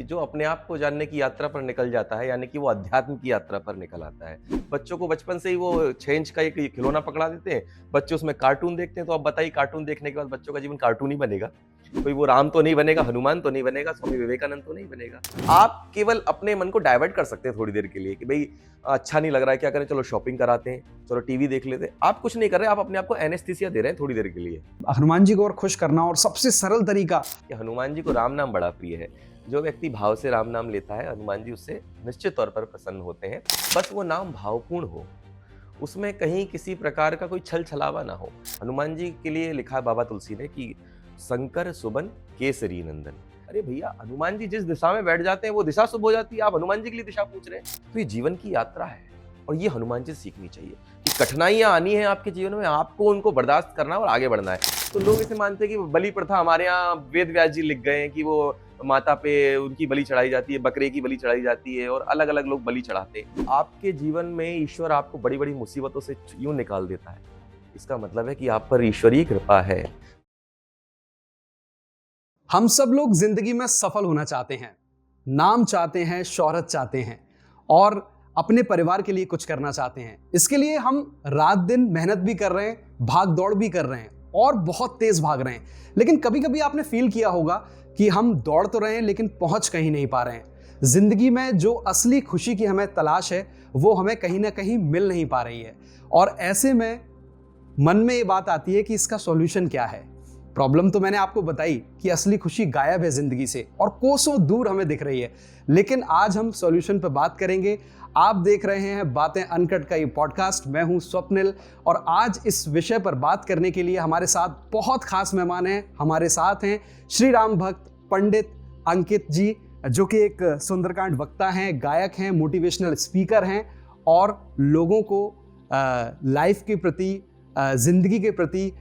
कि जो अपने आप को जानने की यात्रा पर निकल जाता है, यानी कि वो अध्यात्म की यात्रा पर निकल आता है। बच्चों को बचपन से ही वो 6 इंच का एक खिलौना पकड़ा देते हैं, बच्चे उसमें कार्टून देखते हैं, तो अब बताइए कार्टून देखने के बाद बच्चों का जीवन कार्टून ही बनेगा। कोई वो राम तो नहीं बनेगा, हनुमान तो नहीं बनेगा, स्वामी विवेकानंद तो नहीं बनेगा। आप केवल अपने मन को डाइवर्ट कर सकते हैं थोड़ी देर के लिए कि भई अच्छा नहीं लग रहा है, क्या करें? चलो शॉपिंग कराते हैं, चलो टीवी देख लेते हैं। आप कुछ नहीं कर रहे, आप अपने आप को एनेस्थीसिया दे रहे हैं थोड़ी देर के लिए। हनुमान जी को और खुश करना और सबसे सरल तरीका। कि हनुमान जी को राम नाम बड़ा प्रिय है। जो व्यक्ति भाव से राम नाम लेता है, हनुमान जी उससे निश्चित तौर पर प्रसन्न होते हैं। बस वो नाम भावपूर्ण हो, उसमें कहीं किसी प्रकार का कोई छल छलावा ना हो। हनुमान जी के लिए लिखा है बाबा तुलसी ने कि शंकर सुबन केसरी नंदन। अरे भैया, हनुमान जी जिस दिशा में बैठ जाते हैं वो दिशा शुभ हो जाती है, आप हनुमान जी के लिए दिशा पूछ रहे हैं। तो ये जीवन की यात्रा है और ये हनुमान जी से सीखनी चाहिए कि कठिनाइयां आनी है आपके जीवन में, आपको उनको बर्दाश्त करना है और आगे बढ़ना है। तो लोग इसे मानते हैं कि बलि प्रथा, हमारे यहाँ वेद व्यास जी लिख गए हैं कि वो माता पे उनकी बलि चढ़ाई जाती है, बकरे की बलि चढ़ाई जाती है और अलग अलग लोग बलि चढ़ाते हैं। आपके जीवन में ईश्वर आपको बड़ी बड़ी मुसीबतों से यूं निकाल देता है, इसका मतलब है कि आप पर ईश्वरीय कृपा है। हम सब लोग जिंदगी में सफल होना चाहते हैं, नाम चाहते हैं, शोहरत चाहते हैं और अपने परिवार के लिए कुछ करना चाहते हैं। इसके लिए हम रात दिन मेहनत भी कर रहे हैं, भाग दौड़ भी कर रहे हैं और बहुत तेज भाग रहे हैं। लेकिन कभी कभी आपने फील किया होगा कि हम दौड़ तो रहे हैं लेकिन पहुंच कहीं नहीं पा रहे हैं। जिंदगी में जो असली खुशी की हमें तलाश है वो हमें कहीं ना कहीं मिल नहीं पा रही है। और ऐसे में मन में ये बात आती है कि इसका सॉल्यूशन क्या है। प्रॉब्लम तो मैंने आपको बताई कि असली खुशी गायब है जिंदगी से और कोसों दूर हमें दिख रही है। लेकिन आज हम सॉल्यूशन पर बात करेंगे। आप देख रहे हैं बातें अनकट का ये पॉडकास्ट। मैं हूं स्वप्निल और आज इस विषय पर बात करने के लिए हमारे साथ बहुत खास मेहमान हैं। हमारे साथ हैं श्री राम भक्त पंडित अंकित जी, जो कि एक सुंदरकांड वक्ता हैं, गायक हैं, मोटिवेशनल स्पीकर हैं और लोगों को लाइफ के प्रति, जिंदगी के प्रति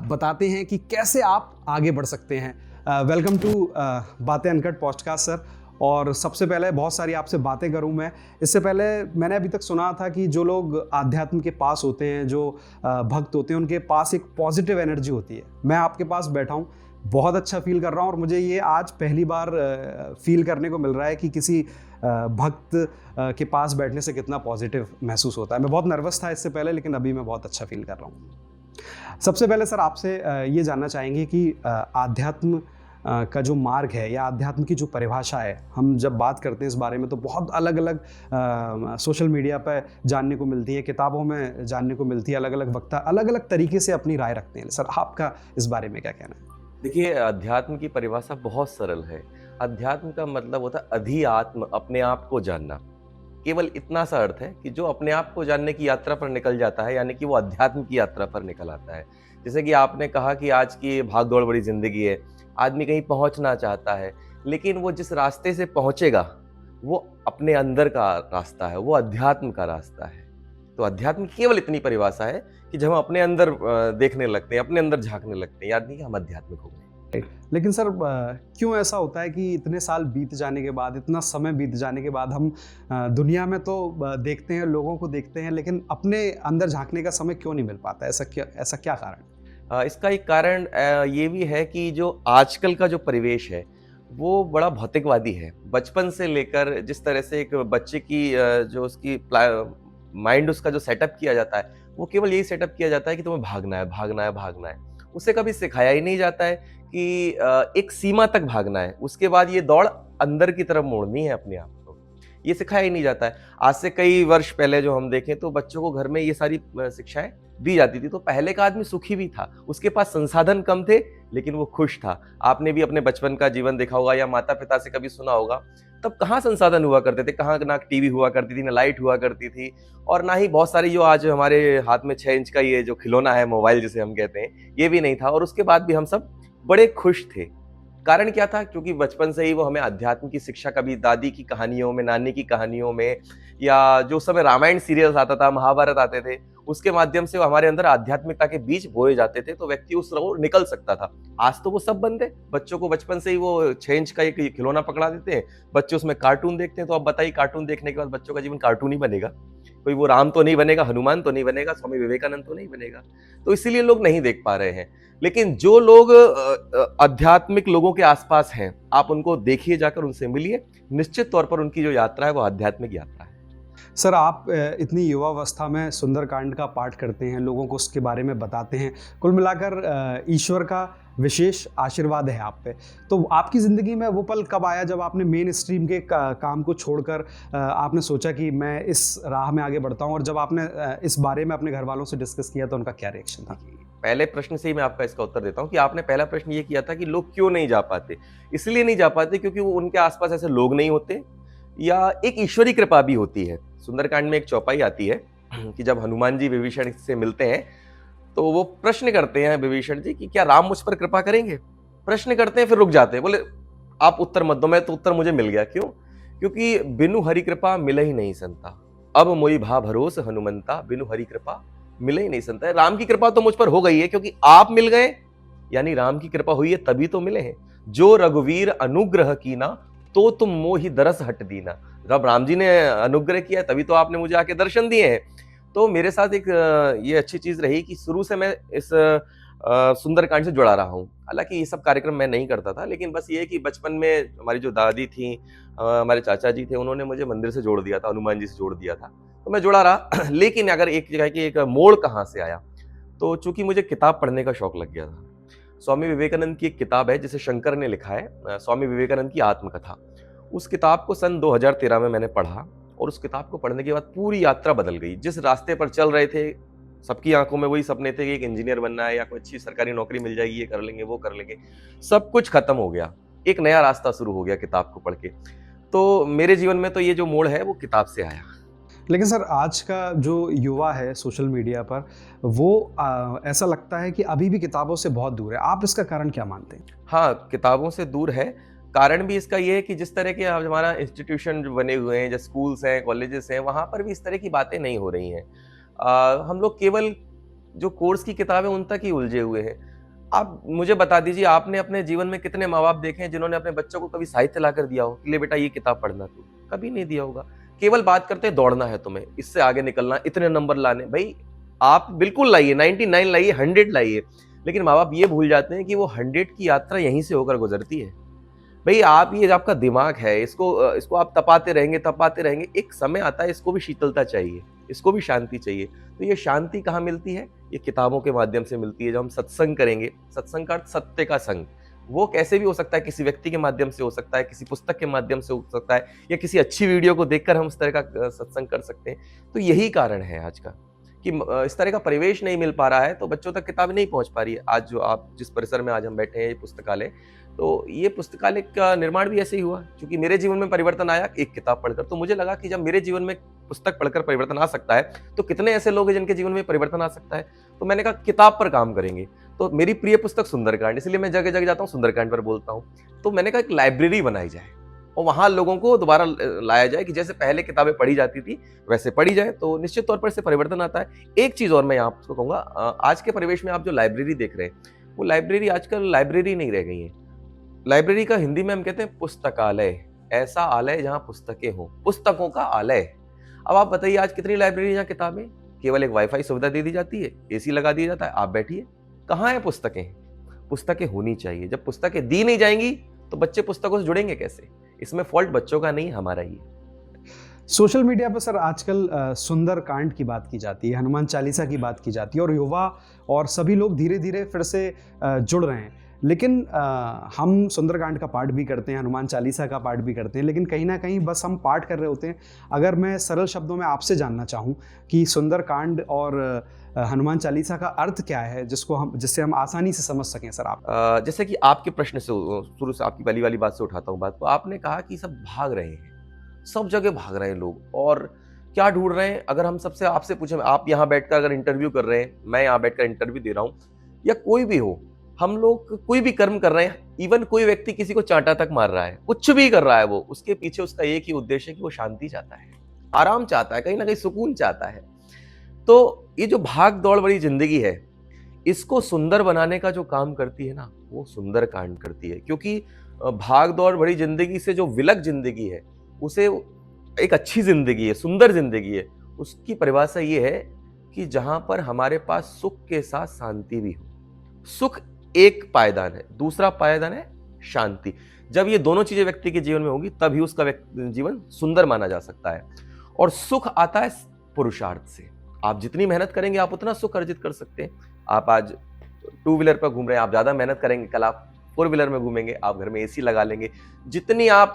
बताते हैं कि कैसे आप आगे बढ़ सकते हैं। वेलकम टू बातें अनकट पॉडकास्ट सर। और सबसे पहले बहुत सारी आपसे बातें करूं मैं। इससे पहले मैंने अभी तक सुना था कि जो लोग आध्यात्म के पास होते हैं, जो भक्त होते हैं, उनके पास एक पॉजिटिव एनर्जी होती है। मैं आपके पास बैठा हूं, बहुत अच्छा फील कर रहा हूं और मुझे ये आज पहली बार फील करने को मिल रहा है कि किसी भक्त के पास बैठने से कितना पॉजिटिव महसूस होता है। मैं बहुत नर्वस था इससे पहले, लेकिन अभी मैं बहुत अच्छा फील कर रहा हूँ। सबसे पहले सर आपसे ये जानना चाहेंगे कि आध्यात्म का जो मार्ग है या आध्यात्म की जो परिभाषा है, हम जब बात करते हैं इस बारे में तो बहुत अलग अलग सोशल मीडिया पर जानने को मिलती है, किताबों में जानने को मिलती है। अलग अलग वक्ता अलग अलग तरीके से अपनी राय रखते हैं। सर आपका इस बारे में क्या कहना है? देखिए, अध्यात्म की परिभाषा बहुत सरल है। अध्यात्म का मतलब होता है अधिआत्म, अपने आप को जानना। केवल इतना सा अर्थ है कि जो अपने आप को जानने की यात्रा पर निकल जाता है, यानी कि वो अध्यात्म की यात्रा पर निकल आता है। जैसे कि आपने कहा कि आज की भाग दौड़ बड़ी जिंदगी है, आदमी कहीं पहुंचना चाहता है, लेकिन वो जिस रास्ते से पहुंचेगा वो अपने अंदर का रास्ता है, वो अध्यात्म का रास्ता है। तो अध्यात्म की केवल इतनी परिभाषा है कि जब हम अपने अंदर देखने लगते हैं, अपने अंदर झांकने लगते हैं, याद नहीं कि हम आध्यात्मिक हो गए। लेकिन सर क्यों ऐसा होता है कि इतने साल बीत जाने के बाद, इतना समय बीत जाने के बाद हम दुनिया में तो देखते हैं, लोगों को देखते हैं, लेकिन अपने अंदर झांकने का समय क्यों नहीं मिल पाता? ऐसा क्या कारण? इसका एक कारण ये भी है कि जो आजकल का जो परिवेश है वो बड़ा भौतिकवादी है। बचपन से लेकर जिस तरह से एक बच्चे की जो उसकी माइंड, उसका जो सेटअप किया जाता है, वो केवल यही सेटअप किया जाता है कि तुम्हें भागना है, भागना है, भागना है। उसे कभी सिखाया ही नहीं जाता है कि एक सीमा तक भागना है, उसके बाद ये दौड़ अंदर की तरफ मोड़नी है अपने आप को। ये सिखाया ही नहीं जाता है। आज से कई वर्ष पहले जो हम देखें तो बच्चों को घर में ये सारी शिक्षाएं दी जाती थी। तो पहले का आदमी सुखी भी था, उसके पास संसाधन कम थे लेकिन वो खुश था। आपने भी अपने बचपन का जीवन देखा होगा या माता पिता से कभी सुना होगा। तब कहाँ संसाधन हुआ करते थे, कहाँ ना टीवी हुआ करती थी, ना लाइट हुआ करती थी और ना ही बहुत सारी जो आज हमारे हाथ में 6 इंच का ये जो खिलौना है, मोबाइल जिसे हम कहते हैं, ये भी नहीं था। और उसके बाद भी हम सब बड़े खुश थे। कारण क्या था? क्योंकि बचपन से ही वो हमें अध्यात्म की शिक्षा, कभी दादी की कहानियों में, नानी की कहानियों में, या जो समय रामायण सीरियल्स आता था, महाभारत आते थे, उसके माध्यम से हमारे अंदर आध्यात्मिकता के बीज बोए जाते थे, तो व्यक्ति उस ओर निकल सकता था। आज तो वो सब बंद है। बच्चों को बचपन से ही वो 6 इंच का एक खिलौना पकड़ा देते हैं, बच्चे उसमें कार्टून देखते हैं। तो अब बताइए, कार्टून देखने के बाद बच्चों का जीवन कार्टून ही बनेगा? कोई वो राम तो नहीं बनेगा, हनुमान तो नहीं बनेगा, स्वामी विवेकानंद तो नहीं बनेगा। तो इसीलिए लोग नहीं देख पा रहे हैं। लेकिन जो लोग आध्यात्मिक लोगों के आसपास हैं, आप उनको देखिए, जाकर उनसे मिलिए, निश्चित तौर पर उनकी जो यात्रा है वो आध्यात्मिक यात्रा है। सर, आप इतनी युवावस्था में सुंदरकांड का पाठ करते हैं, लोगों को उसके बारे में बताते हैं। कुल मिलाकर ईश्वर का विशेष आशीर्वाद है आप पे। तो आपकी ज़िंदगी में वो पल कब आया जब आपने मेन स्ट्रीम के काम को छोड़कर आपने सोचा कि मैं इस राह में आगे बढ़ता हूँ, और जब आपने इस बारे में अपने घर वालों से डिस्कस किया तो उनका क्या रिएक्शन था? पहले प्रश्न से ही मैं आपका इसका उत्तर देता हूँ कि आपने पहला प्रश्न ये किया था कि लोग क्यों नहीं जा पाते। इसलिए नहीं जा पाते क्योंकि वो उनके आसपास ऐसे लोग नहीं होते, या एक ईश्वरी कृपा भी होती है। सुंदरकांड में एक चौपाई आती है कि जब हनुमान जी विभीषण से मिलते हैं तो वो प्रश्न करते हैं विभीषण जी कि क्या राम मुझ पर कृपा करेंगे? प्रश्न करते हैं, फिर रुक जाते हैं, बोले आप उत्तर मत दो। मैं तो उत्तर मुझे मिल गया। क्यों? क्योंकि बिनु हरि कृपा मिले ही नहीं संता, अब मोई भा भरोस हनुमंता, बिनु हरि कृपा मिले ही नहीं संता। राम की कृपा तो मुझ पर हो गई है क्योंकि आप मिल गए, यानी राम की कृपा हुई है तभी तो मिले हैं। जो रघुवीर अनुग्रह कीना, तो तुम मोहि दरस हट दीना। जब राम जी ने अनुग्रह किया तभी तो आपने मुझे आके दर्शन दिए हैं। तो मेरे साथ एक ये अच्छी चीज रही कि शुरू से मैं इस सुंदरकांड से जुड़ा रहा हूँ। हालांकि ये सब कार्यक्रम मैं नहीं करता था, लेकिन बस ये है कि बचपन में हमारी जो दादी थी, हमारे चाचा जी थे, उन्होंने मुझे मंदिर से जोड़ दिया था, हनुमान जी से जोड़ दिया था, तो मैं जुड़ा रहा। लेकिन अगर एक जगह की एक मोड़ कहाँ से आया, तो चूंकि मुझे किताब पढ़ने का शौक लग गया था। स्वामी विवेकानंद की एक किताब है जिसे शंकर ने लिखा है, स्वामी विवेकानंद की आत्मकथा। उस किताब को सन 2013 में मैंने पढ़ा, और उस किताब को पढ़ने के बाद पूरी यात्रा बदल गई। जिस रास्ते पर चल रहे थे, सबकी आंखों में वही सपने थे कि एक इंजीनियर बनना है या कोई अच्छी सरकारी नौकरी मिल जाएगी, ये कर लेंगे, वो कर लेंगे, सब कुछ खत्म हो गया। एक नया रास्ता शुरू हो गया किताब को पढ़ के। तो मेरे जीवन में तो ये जो मोड़ है वो किताब से आया। लेकिन सर, आज का जो युवा है सोशल मीडिया पर, वो ऐसा लगता है कि अभी भी किताबों से बहुत दूर है। आप इसका कारण क्या मानते हैं? हाँ, किताबों से दूर है। कारण भी इसका ये है कि जिस तरह के अब हमारा इंस्टीट्यूशन जो बने हुए हैं, जैसे स्कूल्स हैं, कॉलेजेस हैं, वहाँ पर भी इस तरह की बातें नहीं हो रही हैं। हम लोग केवल जो कोर्स की किताब है उन तक ही उलझे हुए हैं। आप मुझे बता दीजिए, आपने अपने जीवन में कितने माँ-बाप देखे हैं जिन्होंने अपने बच्चों को कभी साहित्य लाकर दिया हो कि ले बेटा ये किताब पढ़ना तू? कभी नहीं दिया होगा। केवल बात करते हैं दौड़ना है तुम्हें, इससे आगे निकलना, इतने नंबर लाने। भई आप बिल्कुल लाइए, 99 लाइए, 100 लाइए, लेकिन माँ-बाप ये भूल जाते हैं कि वो 100 की यात्रा यहीं से होकर गुजरती है। भई आप, ये आपका दिमाग है, इसको आप तपाते रहेंगे, एक समय आता है इसको भी शीतलता चाहिए, इसको भी शांति चाहिए। तो ये शांति कहाँ मिलती है? ये किताबों के माध्यम से मिलती है। जब हम सत्संग करेंगे, सत्संग का अर्थ सत्य का संग, वो कैसे भी हो सकता है, किसी व्यक्ति के माध्यम से हो सकता है, किसी पुस्तक के माध्यम से हो सकता है, या किसी अच्छी वीडियो को देखकर हम इस तरह का सत्संग कर सकते हैं। तो यही कारण है आज का कि इस तरह का परिवेश नहीं मिल पा रहा है, तो बच्चों तक किताब नहीं पहुंच पा रही है। आज जो आप जिस परिसर में आज हम बैठे हैं, ये पुस्तकालय, तो ये पुस्तकालय का निर्माण भी ऐसे ही हुआ। क्योंकि मेरे जीवन में परिवर्तन आया एक किताब पढ़कर, तो मुझे लगा कि जब मेरे जीवन में पुस्तक पढ़कर परिवर्तन आ सकता है, तो कितने ऐसे लोग हैं जिनके जीवन में परिवर्तन आ सकता है। तो मैंने कहा किताब पर काम करेंगे। तो मेरी प्रिय पुस्तक सुंदरकांड, इसलिए मैं जगह जगह जाता हूँ, सुंदरकांड पर बोलता हूँ। तो मैंने कहा एक लाइब्रेरी बनाई जाए और वहाँ लोगों को दोबारा लाया जाए कि जैसे पहले किताबें पढ़ी जाती थी वैसे पढ़ी जाए, तो निश्चित तौर पर इससे परिवर्तन आता है। एक चीज़ और मैं आपको कहूँगा, आज के परिवेश में आप जो लाइब्रेरी देख रहे हैं, वो लाइब्रेरी आजकल लाइब्रेरी नहीं रह गई है। लाइब्रेरी का हिंदी में हम कहते हैं पुस्तकालय, ऐसा आलय जहाँ पुस्तकें हों, पुस्तकों का आलय। अब आप बताइए, आज कितनी लाइब्रेरी जहाँ किताबें, केवल एक वाईफाई सुविधा दे दी जाती है, एसी लगा दिया जाता है, आप बैठिए। कहाँ है पुस्तकें? पुस्तकें होनी चाहिए। जब पुस्तकें दी नहीं जाएंगी तो बच्चे पुस्तकों से जुड़ेंगे कैसे? इसमें फॉल्ट बच्चों का नहीं, हमारा ही है। सोशल मीडिया पर सर आजकल सुंदरकांड की बात की जाती है, हनुमान चालीसा की बात की जाती है, और युवा और सभी लोग धीरे धीरे फिर से जुड़ रहे हैं। लेकिन हम सुंदरकांड का पाठ भी करते हैं, हनुमान चालीसा का पाठ भी करते हैं, लेकिन कहीं ना कहीं बस हम पाठ कर रहे होते हैं। अगर मैं सरल शब्दों में आपसे जानना चाहूँ कि सुंदरकांड और हनुमान चालीसा का अर्थ क्या है, जिससे हम आसानी से समझ सकें सर आप। जैसे कि आपके प्रश्न से शुरू से आपकी पहली वाली बात से उठाता हूँ बात, तो आपने कहा कि सब भाग रहे हैं, सब जगह भाग रहे हैं लोग, और क्या ढूंढ रहे हैं? अगर हम सबसे आपसे पूछें, आप यहाँ बैठकर अगर इंटरव्यू कर रहे हैं, मैं यहाँ बैठकर इंटरव्यू दे रहा हूँ, या कोई भी हो, हम लोग कोई भी कर्म कर रहे हैं, इवन कोई व्यक्ति किसी को चांटा तक मार रहा है, कुछ भी कर रहा है, वो उसके पीछे उसका एक ही उद्देश्य है कि वो शांति चाहता है, आराम चाहता है, कहीं ना कहीं सुकून चाहता है। तो ये जो भाग दौड़ भरी जिंदगी है, इसको सुंदर बनाने का जो काम करती है ना, वो सुंदरकांड करती है। क्योंकि भाग दौड़ भरी जिंदगी से जो विलग जिंदगी है, उसे एक अच्छी जिंदगी है, सुंदर जिंदगी है, उसकी परिभाषा ये है कि जहां पर हमारे पास सुख के साथ शांति भी हो। सुख एक पायदान है, दूसरा पायदान है शांति। जब ये दोनों चीजें व्यक्ति के जीवन में होंगी, तभी उसका जीवन सुंदर माना जा सकता है। और सुख आता है पुरुषार्थ से। आप जितनी मेहनत करेंगे, आप उतना सुख अर्जित कर सकते हैं। आप आज टू व्हीलर पर घूम रहे हैं, आप ज्यादा मेहनत करेंगे, कल आप फोर व्हीलर में घूमेंगे, आप घर में एसी लगा लेंगे। जितनी आप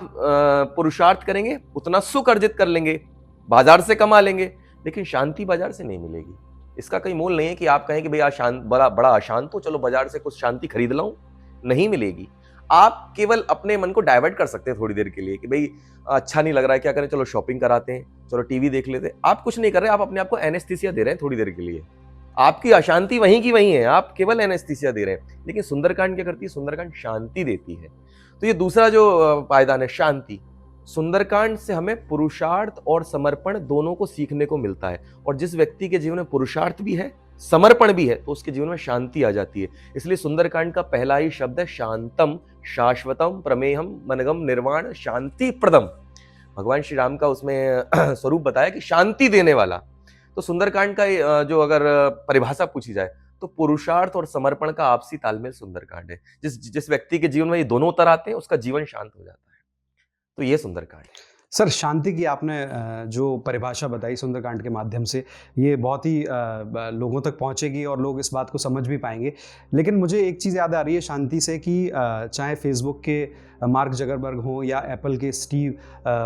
पुरुषार्थ करेंगे, उतना सुख अर्जित कर लेंगे, बाजार से कमा लेंगे। लेकिन शांति बाजार से नहीं मिलेगी। इसका कहीं मोल नहीं है कि आप कहें कि भाई आज बड़ा अशांत हो, चलो बाजार से कुछ शांति खरीद लाऊं। नहीं मिलेगी। आप केवल अपने मन को डाइवर्ट कर सकते हैं थोड़ी देर के लिए कि भाई अच्छा नहीं लग रहा है, क्या करें, चलो शॉपिंग कराते हैं, चलो टीवी देख लेते हैं। आप कुछ नहीं कर रहे, आप अपने आप को एनेस्थीसिया दे रहे हैं थोड़ी देर के लिए। आपकी अशांति वहीं की वहीं है, आप केवल एनेस्थीसिया दे रहे हैं। लेकिन सुंदरकांड क्या करती है? सुंदरकांड शांति देती है। तो ये दूसरा जो पायदान है, शांति। सुंदरकांड से हमें पुरुषार्थ और समर्पण दोनों को सीखने को मिलता है। और जिस व्यक्ति के जीवन में पुरुषार्थ भी है, समर्पण भी है, तो उसके जीवन में शांति आ जाती है। इसलिए सुंदरकांड का पहला ही शब्द है शांतम, शाश्वतम, प्रमेयम, मनगम, निर्वाण, शांति प्रदम। भगवान श्री राम का उसमें स्वरूप बताया कि शांति देने वाला। तो सुंदरकांड का जो अगर परिभाषा पूछी जाए, तो पुरुषार्थ और समर्पण का आपसी तालमेल सुंदरकांड है। जिस व्यक्ति के जीवन में ये दोनों उतर आते हैं, उसका जीवन शांत हो जाता है। तो ये सुंदरकांड है। सर, शांति की आपने जो परिभाषा बताई सुंदरकांड के माध्यम से, ये बहुत ही लोगों तक पहुंचेगी और लोग इस बात को समझ भी पाएंगे। लेकिन मुझे एक चीज़ याद आ रही है शांति से कि चाहे फेसबुक के मार्क जगरबर्ग हों या एप्पल के स्टीव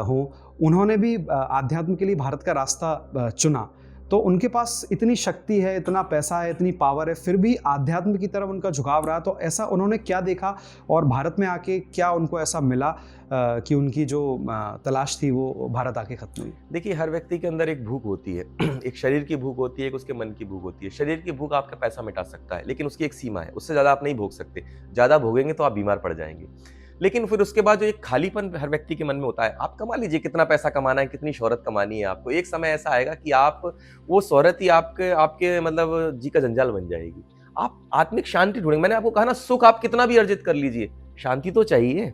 हों, उन्होंने भी आध्यात्म के लिए भारत का रास्ता चुना। तो उनके पास इतनी शक्ति है, इतना पैसा है, इतनी पावर है, फिर भी आध्यात्म की तरफ उनका झुकाव रहा। तो ऐसा उन्होंने क्या देखा और भारत में आके क्या उनको ऐसा मिला कि उनकी जो तलाश थी वो भारत आके खत्म हुई? देखिए, हर व्यक्ति के अंदर एक भूख होती है। एक शरीर की भूख होती है, एक उसके मन की भूख होती है। शरीर की भूख आपका पैसा मिटा सकता है, लेकिन उसकी एक सीमा है, उससे ज़्यादा आप नहीं भोग सकते। ज़्यादा भोगेंगे तो आप बीमार पड़ जाएंगे। लेकिन फिर उसके बाद जो एक खालीपन हर व्यक्ति के मन में होता है, आप कमा लीजिए, कितना पैसा कमाना है, कितनी शोहरत कमानी है आपको, एक समय ऐसा आएगा कि आप वो शोहरत ही आपके आपके मतलब जी का जंजाल बन जाएगी। आप आत्मिक शांति ढूंढेंगे। मैंने आपको कहा ना, सुख आप कितना भी अर्जित कर लीजिए, शांति तो चाहिए।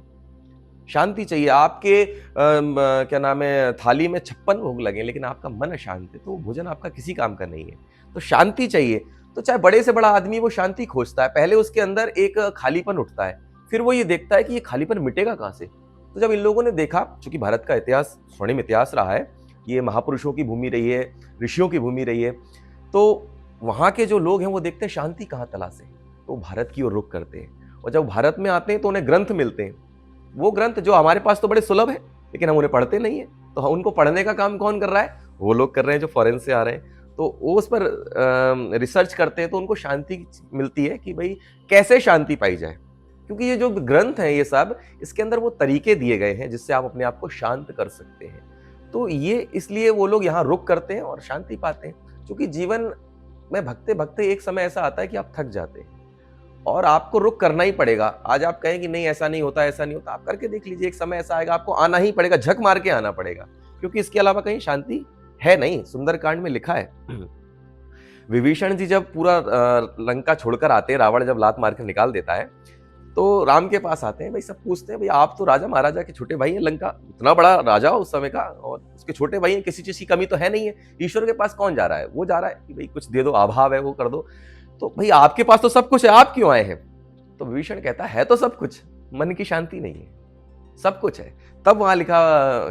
शांति चाहिए। आपके क्या नाम है, थाली में 56 भोग लगे, लेकिन आपका मन अशांत है, तो वो भोजन आपका किसी काम का नहीं है। तो शांति चाहिए। तो चाहे बड़े से बड़ा आदमी वो शांति खोजता है। पहले उसके अंदर एक खालीपन उठता है, फिर वो ये देखता है कि ये खालीपन मिटेगा कहाँ से। तो जब इन लोगों ने देखा, चूंकि भारत का इतिहास स्वर्णिम इतिहास रहा है, ये महापुरुषों की भूमि रही है, ऋषियों की भूमि रही है, तो वहाँ के जो लोग हैं वो देखते हैं शांति कहाँ तलाशे, तो भारत की ओर रुख करते हैं। और जब भारत में आते हैं तो उन्हें ग्रंथ मिलते हैं। वो ग्रंथ जो हमारे पास तो बड़े सुलभ है, लेकिन हम उन्हें पढ़ते नहीं है। तो उनको पढ़ने का काम कौन कर रहा है? वो लोग कर रहे हैं जो फॉरेन से आ रहे हैं। तो वो उस पर रिसर्च करते हैं, तो उनको शांति मिलती है कि भाई कैसे शांति पाई जाए। क्योंकि ये जो ग्रंथ हैं, ये सब, इसके अंदर वो तरीके दिए गए हैं जिससे आप अपने आप को शांत कर सकते हैं। तो ये इसलिए वो लोग यहाँ रुक करते हैं और शांति पाते हैं। क्योंकि जीवन में भगते भगते एक समय ऐसा आता है कि आप थक जाते हैं और आपको रुक करना ही पड़ेगा। आज आप कहें कि नहीं ऐसा नहीं होता, ऐसा नहीं होता, आप करके देख लीजिए। एक समय ऐसा आएगा, आपको आना ही पड़ेगा, झक मार के आना पड़ेगा, क्योंकि इसके अलावा कहीं शांति है नहीं। सुंदरकांड में लिखा है, विभीषण जी जब पूरा लंका छोड़कर आते हैं, रावण जब लात मार के निकाल देता है, तो राम के पास आते हैं। भाई सब पूछते हैं, भाई आप तो राजा महाराजा के छोटे भाई हैं, लंका इतना बड़ा राजा उस समय का, और उसके छोटे भाई हैं, किसी चीज की कमी तो है नहीं है। ईश्वर के पास कौन जा रहा है? वो जा रहा है कि भाई कुछ दे दो, अभाव है, वो कर दो। तो भाई आपके पास तो सब कुछ है, आप क्यों आए हैं? तो विभीषण कहता है तो सब कुछ, मन की शांति नहीं है। सब कुछ है। तब वहां लिखा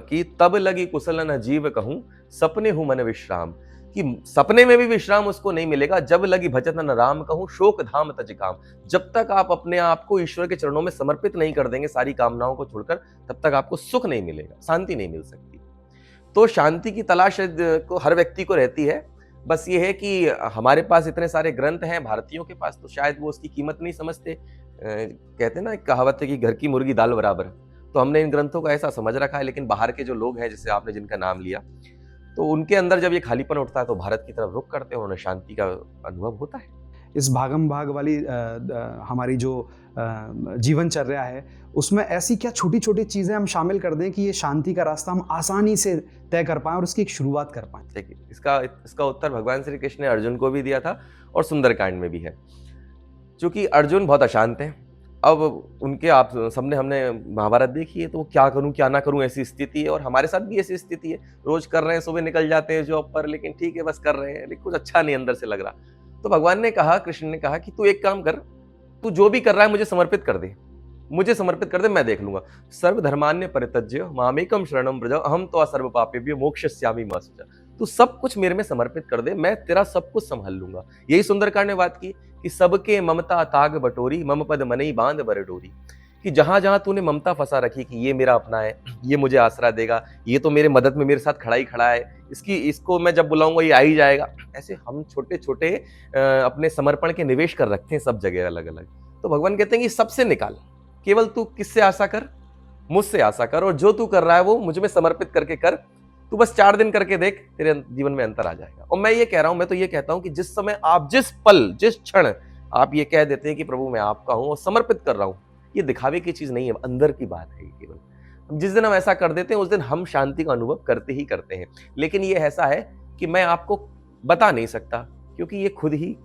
कि तब लगी कुशल न जीव कहूं, सपने हूं मन विश्राम, कि सपने में भी विश्राम उसको नहीं मिलेगा। जब लगी भजत न राम कहूं, शोक धाम तज काम। जब तक आप अपने आप को ईश्वर के चरणों में समर्पित नहीं कर देंगे सारी कामनाओं को छोड़कर, तब तक आपको सुख नहीं मिलेगा, शांति नहीं मिल सकती। तो शांति की तलाश को हर व्यक्ति को रहती है। बस ये है कि हमारे पास इतने सारे ग्रंथ हैं, भारतीयों के पास तो शायद वो उसकी कीमत नहीं समझते। कहते हैं ना, एक कहावत है कि घर की मुर्गी दाल बराबर। तो हमने इन ग्रंथों को ऐसा समझ रखा है। लेकिन बाहर के जो लोग हैं, जैसे आपने जिनका नाम लिया, तो उनके अंदर जब ये खालीपन उठता है तो भारत की तरफ रुख करते हैं, उन्हें शांति का अनुभव होता है। इस भागम भाग वाली हमारी जो जीवनचर्या है, उसमें ऐसी क्या छोटी-छोटी चीज़ें हम शामिल कर दें कि ये शांति का रास्ता हम आसानी से तय कर पाएँ और उसकी एक शुरुआत कर पाएँ? देखिए, इसका इसका उत्तर भगवान श्री कृष्ण ने अर्जुन को भी दिया था और सुंदरकांड में भी है। चूँकि अर्जुन बहुत अशांत हैं, अब उनके आप सबने हमने महाभारत देखी है, तो क्या करूँ, क्या ना करूँ ऐसी स्थिति है और हमारे साथ भी ऐसी स्थिति है। रोज़ कर रहे हैं, सुबह निकल जाते हैं जॉब पर, लेकिन ठीक है बस कर रहे हैं, लेकिन कुछ अच्छा नहीं अंदर से लग रहा। तो भगवान ने कहा, कृष्ण ने कहा कि तू एक काम कर, तू जो भी कर रहा है मुझे समर्पित कर दे। मुझे समर्पित कर दे, मैं देख लूँगा। सर्वधर्मान्य परित्यज्य मामेकं शरणं व्रज अहं त्वा सर्व पापेभ्यो मोक्षयिष्यामि मा शुचः। तू सब कुछ मेरे में समर्पित कर दे, मैं तेरा सब कुछ संभाल लूँगा। यही सुंदरकांड ने बात की कि सबके ममता ताग बटोरी, मम पद मनई बांध बर डोरी। कि जहाँ-जहाँ तूने ममता फँसा रखी कि ये मेरा अपना है, ये मुझे आसरा देगा, ये तो मेरे मदद में मेरे साथ खड़ा ही खड़ा है, इसको मैं जब बुलाऊँगा ये आ ही जाएगा। ऐसे हम छोटे-छोटे अपने समर्पण के निवेश कर रखते हैं सब जगह अलग-अलग। तो भगवान कहते हैं कि सबसे निकाल, केवल तू किससे आशा कर? मुझसे आशा कर और जो तू कर रहा है वो मुझ में समर्पित करके कर। तू बस 4 दिन करके देख, तेरे जीवन में अंतर आ जाएगा। और मैं ये कह रहा हूँ, मैं तो ये कहता हूँ कि जिस समय आप जिस पल, जिस क्षण आप ये कह देते हैं कि प्रभु मैं आपका हूँ और समर्पित कर रहा हूँ, ये दिखावे की चीज़ नहीं है, अंदर की बात है ये केवल। जिस दिन हम ऐसा कर देते हैं, उस दिन हम शांति का अनुभव करते ही करते हैं। लेकिन ये ऐसा है कि मैं आपको बता नहीं सकता, क्योंकि ये खुद ही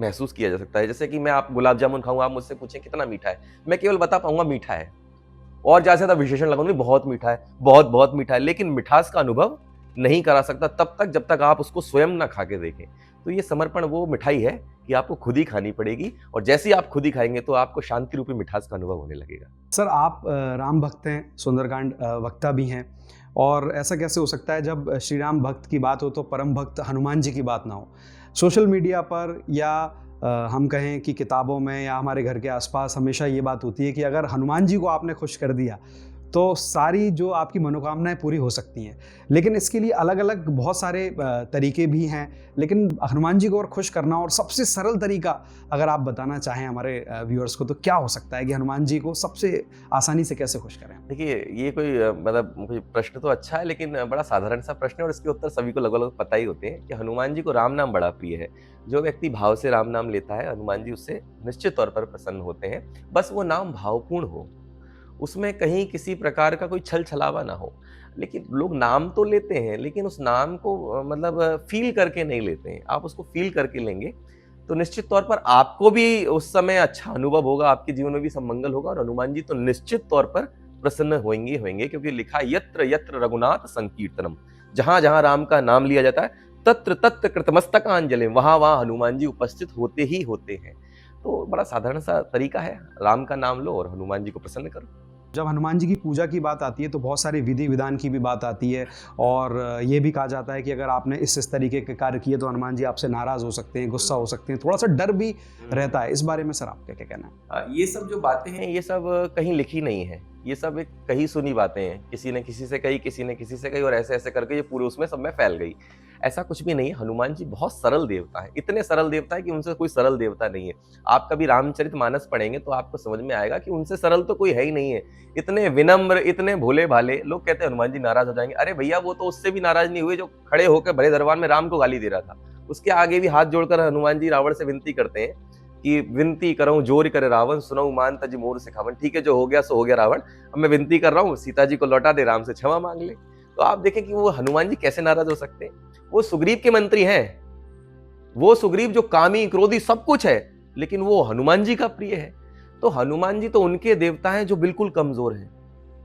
महसूस किया जा सकता है। जैसे कि मैं आप गुलाब जामुन खाऊँ, आप मुझसे पूछें कितना मीठा है, मैं केवल बता पाऊँगा मीठा है। और ज़्यादा से ज़्यादा विशेषण लगाऊंगी बहुत मीठा है, बहुत बहुत मीठा है, लेकिन मिठास का अनुभव नहीं करा सकता तब तक जब तक आप उसको स्वयं ना खा के देखें। तो ये समर्पण वो मिठाई है कि आपको खुद ही खानी पड़ेगी और जैसे ही आप खुद ही खाएंगे तो आपको शांति रूपी मिठास का अनुभव होने लगेगा। सर, आप राम भक्त हैं, सुंदरकांड वक्ता भी हैं, और ऐसा कैसे हो सकता है जब श्री राम भक्त की बात हो तो परम भक्त हनुमान जी की बात ना हो? सोशल मीडिया पर या हम कहें कि किताबों में या हमारे घर के आसपास हमेशा ये बात होती है कि अगर हनुमान जी को आपने खुश कर दिया तो सारी जो आपकी मनोकामनाएं पूरी हो सकती हैं। लेकिन इसके लिए अलग अलग बहुत सारे तरीके भी हैं, लेकिन हनुमान जी को और खुश करना और सबसे सरल तरीका अगर आप बताना चाहें हमारे व्यूअर्स को, तो क्या हो सकता है कि हनुमान जी को सबसे आसानी से कैसे खुश करें? देखिए, ये कोई मतलब कोई प्रश्न तो अच्छा है, लेकिन बड़ा साधारण सा प्रश्न है और इसके उत्तर सभी को लगभग पता ही होते हैं कि हनुमान जी को राम नाम बड़ा प्रिय है। जो व्यक्ति भाव से राम नाम लेता है, हनुमान जी उससे निश्चित तौर पर प्रसन्न होते हैं। बस वो नाम भावपूर्ण हो, उसमें कहीं किसी प्रकार का कोई छल छलावा ना हो। लेकिन लोग नाम तो लेते हैं, लेकिन उस नाम को मतलब फ़ील करके नहीं लेते हैं। आप उसको फ़ील करके लेंगे, तो निश्चित तौर पर आपको भी उस समय अच्छा अनुभव होगा, आपके जीवन में भी सब मंगल होगा और हनुमान जी तो निश्चित तौर पर प्रसन्न होंगे ही होंगे, क्योंकि लिखा है यत्र यत्र रघुनाथ संकीर्तनम। जहाँ-जहाँ राम का नाम लिया जाता है, तत्र तत्र कृतमस्तकांजलिम, वहाँ-वहाँ हनुमान जी उपस्थित होते ही होते हैं। तो बड़ा साधारण सा तरीका है, राम का नाम लो और हनुमान जी को प्रसन्न करो। जब हनुमान जी की पूजा की बात आती है तो बहुत सारे विधि विधान की भी बात आती है, और ये भी कहा जाता है कि अगर आपने इस तरीके के कार्य किए तो हनुमान जी आपसे नाराज़ हो सकते हैं, गुस्सा हो सकते हैं, थोड़ा सा डर भी रहता है। इस बारे में सर आपका क्या कहना है? ये सब जो बातें हैं, ये सब कहीं लिखी नहीं है, ये सब एक कही सुनी बातें हैं। किसी ने किसी से कही, किसी ने किसी से कही और ऐसे-ऐसे करके ये पूरे उसमें सब में फैल गई। ऐसा कुछ भी नहीं है, हनुमान जी बहुत सरल देवता हैं, इतने सरल देवता हैं कि उनसे कोई सरल देवता नहीं है। आप कभी रामचरितमानस पढ़ेंगे तो आपको समझ में आएगा कि उनसे सरल तो कोई है ही नहीं है। इतने विनम्र, इतने भोले-भाले। लोग कहते हैं हनुमान जी नाराज़ हो जाएँगे, अरे भैया वो तो उससे भी नाराज़ नहीं हुए जो खड़े होकर बड़े दरबार में राम को गाली दे रहा था। उसके आगे भी हाथ जोड़कर हनुमान जी रावण से विनती करते हैं कि विनती करऊँ जोर करे रावण, सुनऊँ मान तज मोर सिखावन। ठीक है, जो हो गया सो हो गया रावण, अब मैं विनती कर रहा हूँ, सीता जी को लौटा दे, राम से क्षमा माँग ले। तो आप देखें कि वो हनुमान जी कैसे नाराज़ हो सकते हैं। वो सुग्रीव के मंत्री हैं, वो सुग्रीव जो कामी, क्रोधी सब कुछ है, लेकिन वो हनुमान जी का प्रिय है। तो हनुमान जी तो उनके देवता हैं जो बिल्कुल कमज़ोर हैं।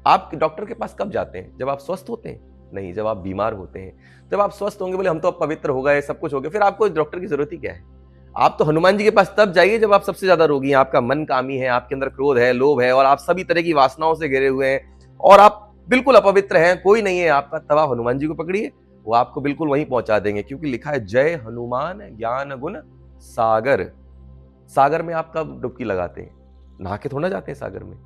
आप डॉक्टर के पास कब जाते हैं? जब आप स्वस्थ होते हैं? नहीं, जब आप बीमार होते हैं। जब आप स्वस्थ होंगे, बोले हम तो अब पवित्र हो गए, सब कुछ हो गया, फिर आपको डॉक्टर की ज़रूरत ही क्या है? आप तो हनुमान जी के पास तब जाइए जब आप सबसे ज़्यादा रोगी हैं, आपका मन कामी है, आपके अंदर क्रोध है, लोभ है और आप सभी तरह की वासनाओं से घिरे हुए हैं और आप बिल्कुल अपवित्र हैं, कोई नहीं है आपका, तब आप हनुमान जी को पकड़िए, वो आपको बिल्कुल वहीं पहुंचा देंगे, क्योंकि लिखा है जय हनुमान ज्ञान गुण सागर। सागर में आप कब डुबकी लगाते हैं? नहा के थोड़ा जाते हैं सागर में।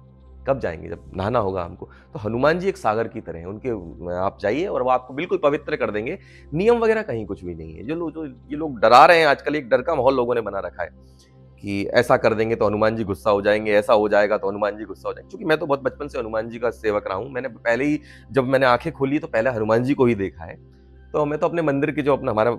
कब जाएंगे? जब नहाना होगा हमको। तो हनुमान जी एक सागर की तरह हैं, उनके आप जाइए और वो आपको बिल्कुल पवित्र कर देंगे। नियम वगैरह कहीं कुछ भी नहीं है। जो ये लोग डरा रहे हैं आजकल, एक डर का माहौल लोगों ने बना रखा है कि ऐसा कर देंगे तो हनुमान जी गुस्सा हो जाएंगे, ऐसा हो जाएगा तो हनुमान जी गुस्सा हो जाएंगे। क्योंकि मैं तो बहुत बचपन से हनुमान जी का सेवक रहा हूँ। मैंने पहले ही जब मैंने आंखें खोली तो पहले हनुमान जी को ही देखा है। तो मैं तो अपने मंदिर के जो अपना हमारा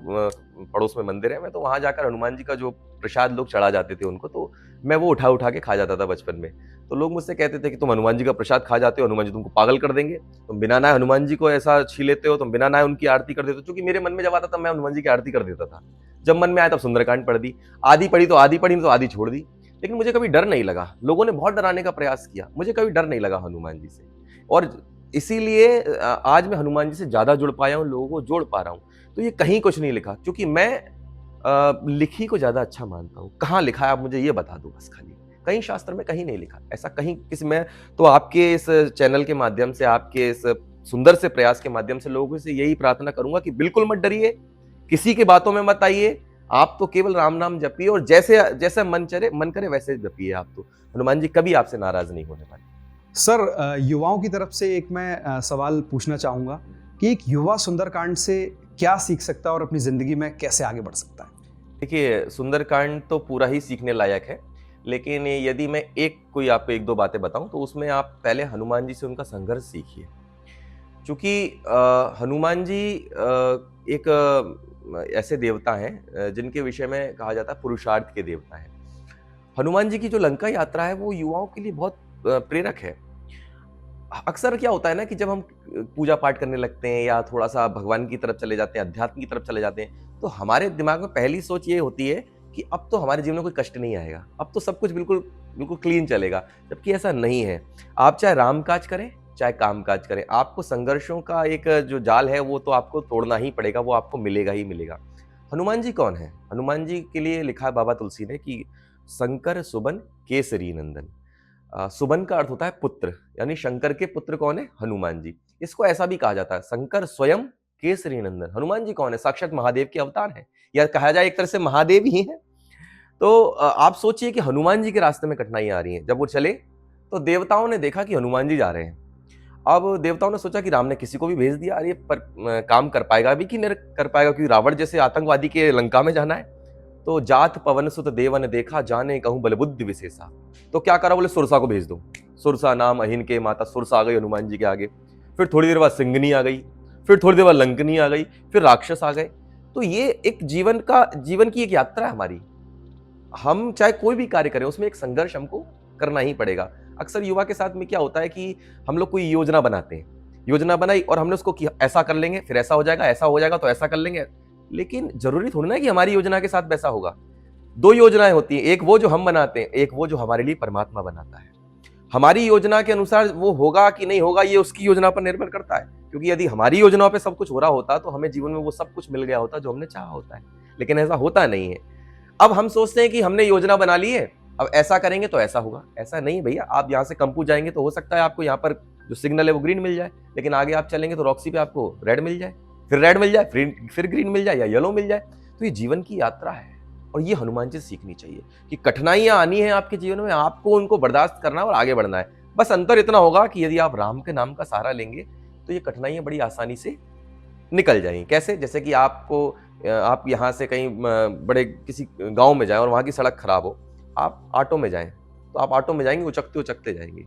पड़ोस में मंदिर है, मैं तो वहाँ जाकर हनुमान जी का जो प्रसाद लोग चढ़ा जाते थे उनको, तो मैं वो उठा के खा जाता था बचपन में। तो लोग मुझसे कहते थे कि तुम हनुमान जी का प्रसाद खा जाते हो, हनुमान जी तुमको पागल कर देंगे, तुम बिना नहाए हनुमान जी को ऐसा छीन लेते हो, तुम बिना नहाए उनकी आरती कर देते हो। क्योंकि मेरे मन में जब आता था मैं हनुमान जी की आरती कर देता था। जब मन में आया तब सुंदरकांड पढ़ दी, आधी पढ़ी तो आधी पढ़ी, नहीं तो आधी छोड़ दी। लेकिन मुझे कभी डर नहीं लगा। लोगों ने बहुत डराने का प्रयास किया, मुझे कभी डर नहीं लगा हनुमान जी से। और इसीलिए आज मैं हनुमान जी से ज़्यादा जुड़ पाया हूँ, लोगों को जोड़ पा रहा हूँ। तो ये कहीं कुछ नहीं लिखा, क्योंकि मैं लिखी को ज़्यादा अच्छा मानता हूँ। कहाँ लिखा है आप मुझे ये बता दो बस खाली। कहीं शास्त्र में कहीं नहीं लिखा, ऐसा कहीं किसी में। तो आपके इस चैनल के माध्यम से, आपके इस सुंदर से प्रयास के माध्यम से लोगों से यही प्रार्थना करूँगा कि बिल्कुल मत डरिए, किसी की बातों में मत आइए। आप तो केवल राम नाम जपिए और जैसे मन करे वैसे जपिए आप तो। हनुमान जी कभी आपसे नाराज़ नहीं होने वाले। सर, युवाओं की तरफ से एक मैं सवाल पूछना चाहूँगा कि एक युवा सुंदरकांड से क्या सीख सकता है और अपनी ज़िंदगी में कैसे आगे बढ़ सकता है? देखिए, सुंदरकांड तो पूरा ही सीखने लायक है, लेकिन यदि मैं कोई आपको 1-2 बातें बताऊँ, तो उसमें आप पहले हनुमान जी से उनका संघर्ष सीखिए। चूँकि हनुमान जी एक ऐसे देवता हैं जिनके विषय में कहा जाता है पुरुषार्थ के देवता हैं। हनुमान जी की जो लंका यात्रा है, वो युवाओं के लिए बहुत प्रेरक है। अक्सर क्या होता है ना कि जब हम पूजा पाठ करने लगते हैं या थोड़ा-सा भगवान की तरफ चले जाते हैं, अध्यात्म की तरफ चले जाते हैं, तो हमारे दिमाग में पहली सोच ये होती है कि अब तो हमारे जीवन में कोई कष्ट नहीं आएगा, अब तो सब कुछ बिल्कुल बिल्कुल क्लीन चलेगा, जबकि ऐसा नहीं है। आप चाहे राम काज करें, चाहे काम काज करें, आपको संघर्षों का एक जो जाल है वो तो आपको तोड़ना ही पड़ेगा, वो आपको मिलेगा ही मिलेगा। हनुमान जी कौन है? हनुमान जी के लिए लिखा है बाबा तुलसी ने कि शंकर सुबन केसरी नंदन। सुबन का अर्थ होता है पुत्र, यानी शंकर के पुत्र कौन है? हनुमान जी। इसको ऐसा भी कहा जाता है शंकर स्वयं केसरी नंदन। हनुमान जी कौन है? साक्षात महादेव के अवतार हैं, या कहा जाए एक तरह से महादेव ही हैं। तो आप सोचिए कि हनुमान जी के रास्ते में कठिनाइयां आ रही हैं। जब वो चले तो देवताओं ने देखा कि हनुमान जी जा रहे हैं। अब देवताओं ने सोचा कि राम ने किसी को भी भेज दिया, अरे पर काम कर पाएगा भी कि नहीं कर पाएगा, क्योंकि रावण जैसे आतंकवादी के लंका में जाना है। तो जात पवन सुत देवन देखा, जाने कहूं बल बुद्धि विशेषा। तो क्या करा, बोले सुरसा को भेज दो। सुरसा नाम अहिन के माता सुरसा आ गई हनुमान जी के आगे। फिर थोड़ी देर बाद सिंगनी आ गई, फिर थोड़ी देर बाद लंकनी आ गई, फिर राक्षस आ गए। तो ये एक जीवन की एक यात्रा है हमारी। हम चाहे कोई भी कार्य करें, उसमें एक संघर्ष हमको करना ही पड़ेगा। अक्सर युवा के साथ में क्या होता है कि हम लोग कोई योजना बनाते हैं, योजना बनाई और हमने उसको किया, ऐसा कर लेंगे फिर ऐसा हो जाएगा, ऐसा हो जाएगा तो ऐसा कर लेंगे। लेकिन जरूरी थोड़ी ना कि हमारी योजना के साथ वैसा होगा। 2 योजनाएं होती हैं, एक वो जो हम बनाते हैं, एक वो जो हमारे लिए परमात्मा बनाता है। हमारी योजना के अनुसार वो होगा कि नहीं होगा, ये उसकी योजना पर निर्भर करता है। क्योंकि यदि हमारी योजनाओं पे सब कुछ हो रहा होता तो हमें जीवन में वो सब कुछ मिल गया होता जो हमने चाहा होता है, लेकिन ऐसा होता नहीं है। अब हम सोचते हैं कि हमने योजना बना ली है, अब ऐसा करेंगे तो ऐसा होगा। ऐसा नहीं भैया, आप यहाँ से कंपू जाएंगे तो हो सकता है आपको यहाँ पर जो सिग्नल है वो ग्रीन मिल जाए, लेकिन आगे आप चलेंगे तो रॉक्सी पे आपको रेड मिल जाए, फिर रेड मिल जाए, फिर ग्रीन मिल जाए या येलो मिल जाए। तो ये जीवन की यात्रा है और ये हनुमान जी सीखनी चाहिए कि कठिनाइयां आनी है आपके जीवन में, आपको उनको बर्दाश्त करना है और आगे बढ़ना है। बस अंतर इतना होगा कि यदि आप राम के नाम का सहारा लेंगे तो ये कठिनाइयां बड़ी आसानी से निकल जाएंगी। कैसे? जैसे कि आप यहाँ से कहीं बड़े किसी गांव में जाएं और वहाँ की सड़क खराब हो, आप ऑटो में जाएं तो आप ऑटो में जाएंगे, उचकते उचकते जाएंगे।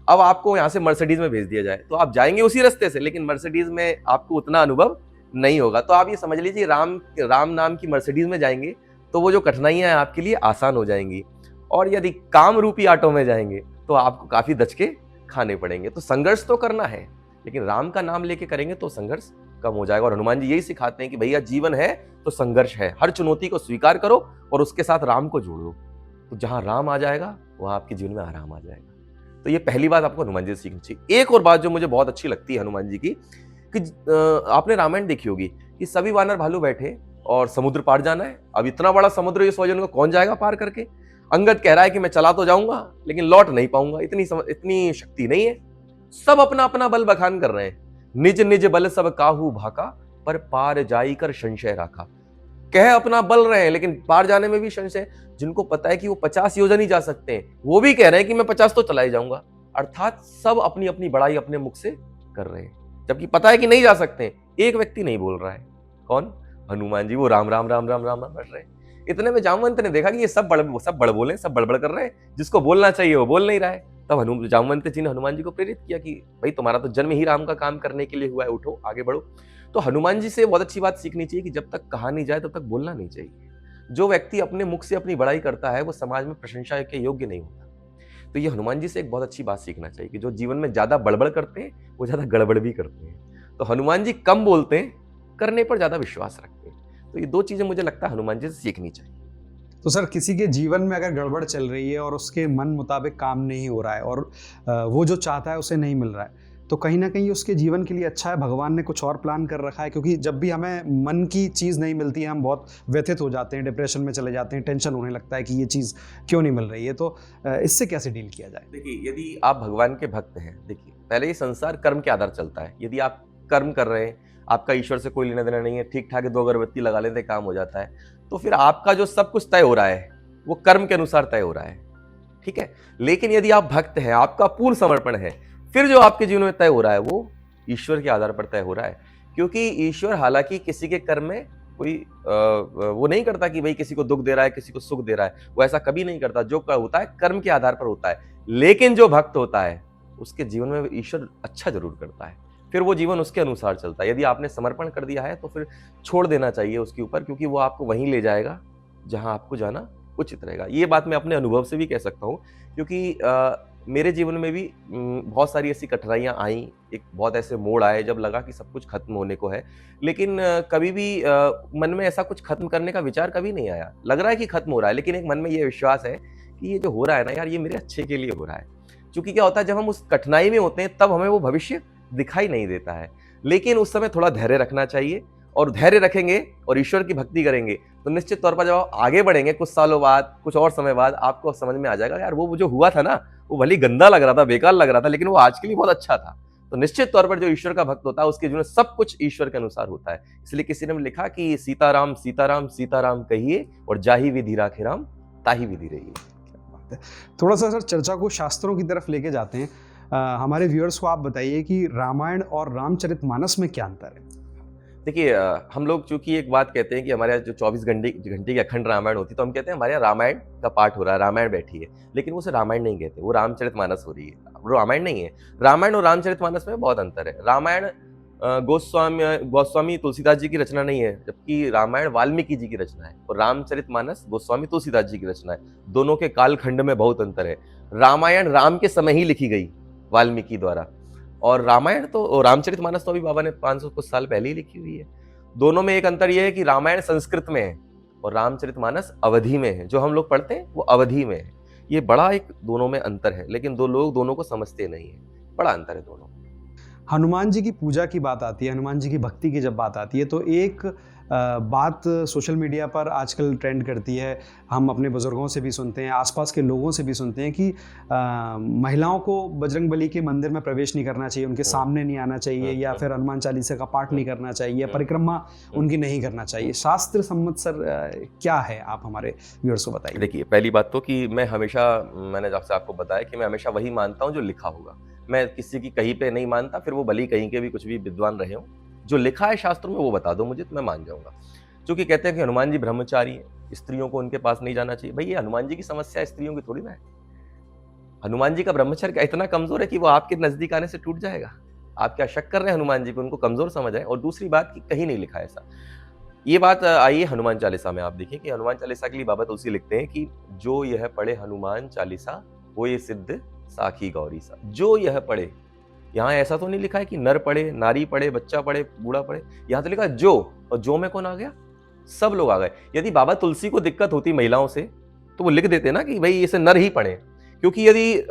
अब आपको यहाँ से मर्सिडीज में भेज दिया जाए तो आप जाएंगे उसी रास्ते से, लेकिन मर्सिडीज में आपको उतना अनुभव नहीं होगा। तो आप ये समझ लीजिए, राम नाम की मर्सिडीज में जाएंगे तो वो जो कठिनाइयां हैं आपके लिए आसान हो जाएंगी, और यदि काम रूपी ऑटो में जाएंगे तो आपको काफी दचके खाने पड़ेंगे। तो संघर्ष तो करना है, लेकिन राम का नाम लेके करेंगे तो संघर्ष कम हो जाएगा। और हनुमान जी यही सिखाते हैं कि भैया जीवन है तो संघर्ष है, हर चुनौती को स्वीकार करो और उसके साथ राम को जोड़ दो। तो जहां राम आ जाएगा वहां आपके जीवन में आराम आ जाएगा। तो ये पहली बात आपको हनुमान जी से सीखनी चाहिए। एक और बात जो मुझे बहुत अच्छी लगती है हनुमान जी की, कि आपने रामायण देखी होगी कि सभी वानर भालू बैठे और समुद्र पार जाना है। अब इतना बड़ा समुद्र, ये 100 जन को कौन जाएगा पार करके? अंगद कह रहा है कि मैं चला तो जाऊंगा लेकिन लौट नहीं पाऊंगा, इतनी शक्ति नहीं है। सब अपना अपना बल बखान कर रहे हैं। निज निज बल सब काहू भाका, पर पार जाई कर संशय राखा। कह अपना बल रहे हैं लेकिन पार जाने में भी संशय। जिनको पता है कि वो 50 योजन ही जा सकते हैं, वो भी कह रहे हैं कि मैं 50 तो चला ही जाऊंगा। अर्थात सब अपनी अपनी बड़ाई अपने मुख से कर रहे हैं, जबकि पता है कि नहीं जा सकते हैं। एक व्यक्ति नहीं बोल रहा है, कौन? हनुमान जी। वो राम राम राम राम राम राम कर रहे हैं। इतने में जामवंत ने देखा कि ये सब बड़ बोले, सब बड़बड़ कर रहे हैं, जिसको बोलना चाहिए वो बोल नहीं रहा है। तब जामवंत जी ने हनुमान जी को प्रेरित किया कि भाई तुम्हारा तो जन्म ही राम का काम करने के लिए हुआ है, उठो आगे बढ़ो। तो हनुमान जी से बहुत अच्छी बात सीखनी चाहिए कि जब तक कहा नहीं जाए तब तक बोलना नहीं चाहिए। जो व्यक्ति अपने मुख से अपनी बड़ाई करता है वो समाज में प्रशंसा के योग्य नहीं होता। तो ये हनुमान जी से एक बहुत अच्छी बात सीखना चाहिए कि जो जीवन में ज़्यादा बड़बड़ करते हैं, वो ज़्यादा गड़बड़ भी करते हैं। तो हनुमान जी कम बोलते हैं, करने पर ज़्यादा विश्वास रखते हैं। तो ये 2 चीज़ें मुझे लगता है हनुमान जी से सीखनी चाहिए। तो सर, किसी के जीवन में अगर गड़बड़ चल रही है और उसके मन मुताबिक काम नहीं हो रहा है और वो जो चाहता है उसे नहीं मिल रहा है, तो कहीं न कहीं उसके जीवन के लिए अच्छा है, भगवान ने कुछ और प्लान कर रखा है, क्योंकि जब भी हमें मन की चीज़ नहीं मिलती है, हम बहुत व्यथित हो जाते हैं, डिप्रेशन में चले जाते हैं, टेंशन होने लगता है कि ये चीज़ क्यों नहीं मिल रही है। तो इससे कैसे डील किया जाए? देखिए, यदि आप भगवान के भक्त हैं, देखिए, पहले ये संसार कर्म के आधार चलता है। यदि आप कर्म कर रहे हैं, आपका ईश्वर से कोई लेना-देना नहीं है, ठीक-ठाक 2 अगरबत्ती लगा लेते काम हो जाता है, तो फिर आपका जो सब कुछ तय हो रहा है, वो कर्म के अनुसार तय हो रहा है, ठीक है? लेकिन यदि आप भक्त हैं, आपका पूर्ण समर्पण है, फिर जो आपके जीवन में तय हो रहा है, वो ईश्वर के आधार पर तय हो रहा है। क्योंकि ईश्वर हालाँकि किसी के कर्म में कोई वो नहीं करता कि भई किसी को दुःख दे रहा है, किसी को सुख दे रहा है, वो ऐसा कभी नहीं करता। जो क होता है कर्म के आधार पर होता है। लेकिन जो भक्त होता है, उसके जीवन में ईश्वर अच्छा ज़रूर करता है। फिर वो जीवन उसके अनुसार चलता है। यदि आपने समर्पण कर दिया है, तो फिर छोड़ देना चाहिए उसके ऊपर, क्योंकि वो आपको वहीं ले जाएगा, जहाँ आपको जाना उचित रहेगा। ये बात मैं अपने अनुभव से भी कह सकता हूँ, क्योंकि मेरे जीवन में भी बहुत सारी ऐसी कठिनाइयाँ आईं, एक बहुत ऐसे मोड़ आए जब लगा कि सब कुछ खत्म होने को है। लेकिन कभी भी मन में ऐसा कुछ खत्म करने का विचार कभी नहीं आया। लग रहा है कि खत्म हो रहा है, लेकिन एक मन में ये विश्वास है कि ये जो हो रहा है ना यार, ये मेरे अच्छे के लिए हो रहा है। चूँकि क्या होता है, जब हम उस कठिनाई में होते हैं, तब हमें वो भविष्य दिखाई नहीं देता है। लेकिन उस समय थोड़ा धैर्य रखना चाहिए, और धैर्य रखेंगे और ईश्वर की भक्ति करेंगे, तो निश्चित तौर पर जब आप आगे बढ़ेंगे कुछ सालों बाद, कुछ और समय बाद, आपको समझ में आ जाएगा, यार वो जो हुआ था ना, वो भले ही गंदा लग रहा था, बेकार लग रहा था, लेकिन वो आज के लिए बहुत अच्छा था। तो निश्चित तौर पर जो ईश्वर का भक्त होता है, उसके जीवन में सब कुछ ईश्वर के अनुसार होता है। इसलिए किसी ने लिखा कि सीताराम सीताराम सीताराम कहिए, और जाहि विधि राखे राम, ताहि विधि रहिए। बात है। थोड़ा-सा सर चर्चा को शास्त्रों की तरफ लेके जाते हैं। हमारे व्यूअर्स को आप बताइए कि रामायण और रामचरितमानस में क्या अंतर है? देखिए, हम लोग चूँकि एक बात कहते हैं कि हमारे यहाँ जो 24 घंटे घंटे की अखंड रामायण होती है, तो हम कहते हैं हमारे यहाँ रामायण का पाठ हो रहा है, रामायण बैठी है। लेकिन वो उसे रामायण नहीं कहते, वो रामचरितमानस हो रही है। वो रामायण नहीं है। रामायण और रामचरितमानस में बहुत अंतर है। रामायण गोस्वामी तुलसीदास जी की रचना नहीं है, जबकि रामायण वाल्मीकि जी की रचना है, और रामचरितमानस गोस्वामी तुलसीदास जी की रचना है। दोनों के कालखंड में बहुत अंतर है। रामायण राम के समय ही लिखी गई, वाल्मीकि द्वारा, और रामायण तो रामचरितमानस तो अभी बाबा ने 500 कुछ साल पहले ही लिखी हुई है। दोनों में एक अंतर यह है कि रामायण संस्कृत में है और रामचरितमानस अवधी में है। जो हम लोग पढ़ते हैं वो अवधी में है। ये बड़ा एक दोनों में अंतर है, लेकिन दो लोग दोनों को समझते नहीं है। बड़ा अंतर है दोनों में। हनुमान जी की पूजा की बात आती है, हनुमान जी की भक्ति की जब बात आती है, तो एक बात सोशल मीडिया पर आजकल ट्रेंड करती है, हम अपने बुज़ुर्गों से भी सुनते हैं, आसपास के लोगों से भी सुनते हैं कि महिलाओं को बजरंगबली के मंदिर में प्रवेश नहीं करना चाहिए, उनके सामने नहीं आना चाहिए, या फिर हनुमान चालीसा का पाठ नहीं करना चाहिए, परिक्रमा उनकी नहीं करना चाहिए। शास्त्र सम्मत सर क्या है, आप हमारे व्यूअर्स को बताइए। देखिए, पहली बात तो कि मैंने आपसे आपको बताया कि मैं हमेशा वही मानता हूँ जो लिखा होगा। मैं किसी की कहीं पे नहीं मानता, फिर वो भले ही कहीं के भी कुछ भी विद्वान रहे हों। जो लिखा है शास्त्रों में वो बता दो मुझे, तो मैं मान जाऊँगा। चूँकि कहते हैं कि हनुमान जी ब्रह्मचारी हैं, स्त्रियों को उनके पास नहीं जाना चाहिए। भई ये हनुमान जी की समस्या स्त्रियों की थोड़ी ना है। हनुमान जी का ब्रह्मचर्य क्या इतना कमज़ोर है कि वो आपके नज़दीक आने से टूट जाएगा? आप क्या शक कर रहे हैं हनुमान जी पे, उनको कमज़ोर समझ है? और दूसरी बात कि कहीं नहीं लिखा है ऐसा। ये बात आई है हनुमान चालीसा में। आप देखिए कि हनुमान चालीसा के लिए बाबा तुलसी लिखते हैं कि जो यह पढ़े हनुमान चालीसा, वो ये सिद्ध साखी गौरी सा। जो यह पढ़े, यहाँ ऐसा तो नहीं लिखा है कि नर पढ़े, नारी पढ़े, बच्चा पढ़े, बूढ़ा पढ़े। यहाँ तो लिखा है जो, और जो में कौन आ गया? सब लोग आ गए। यदि बाबा तुलसी को दिक्कत होती महिलाओं से, तो वो लिख देते ना कि भाई इसे नर ही पढ़े। क्योंकि यदि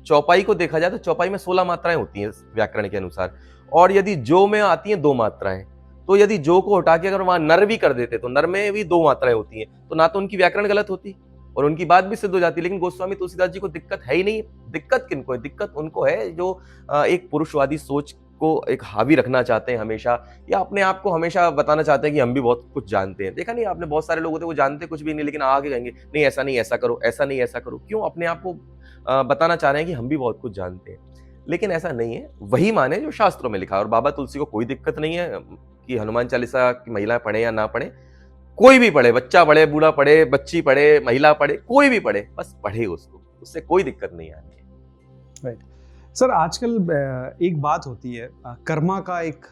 चौपाई को देखा जाए तो चौपाई में 16 मात्राएं होती हैं व्याकरण के अनुसार, और यदि जो में आती हैं 2 मात्राएं। तो यदि जो को हटा के अगर वहां नर भी कर देते तो नर में भी 2 मात्राएं होती हैं, तो ना तो उनकी व्याकरण गलत होती और उनकी बात भी सिद्ध हो जाती। लेकिन गोस्वामी तुलसीदास जी को दिक्कत है ही नहीं। दिक्कत किनको है? दिक्कत उनको है जो एक पुरुषवादी सोच को एक हावी रखना चाहते हैं हमेशा, या अपने आप को हमेशा बताना चाहते हैं कि हम भी बहुत कुछ जानते हैं। देखा नहीं आपने, बहुत सारे लोग होते हैं वो जानते कुछ भी नहीं, लेकिन आगे कहेंगे नहीं ऐसा नहीं ऐसा करो, ऐसा नहीं ऐसा करो। क्यों? अपने आप को बताना चाह रहे हैं कि हम भी बहुत कुछ जानते हैं। लेकिन ऐसा नहीं है। वही माने जो शास्त्रों में लिखा है। और बाबा तुलसी को कोई दिक्कत नहीं है कि हनुमान चालीसा की महिलाएं पढ़े या ना पढ़े। कोई भी पढ़े, बच्चा पढ़े, बूढ़ा पढ़े, बच्ची पढ़े, महिला पढ़े, कोई भी पढ़े, बस पढ़े उसको, उससे कोई दिक्कत नहीं आनी है। राइट। सर आजकल एक बात होती है, कर्मा का एक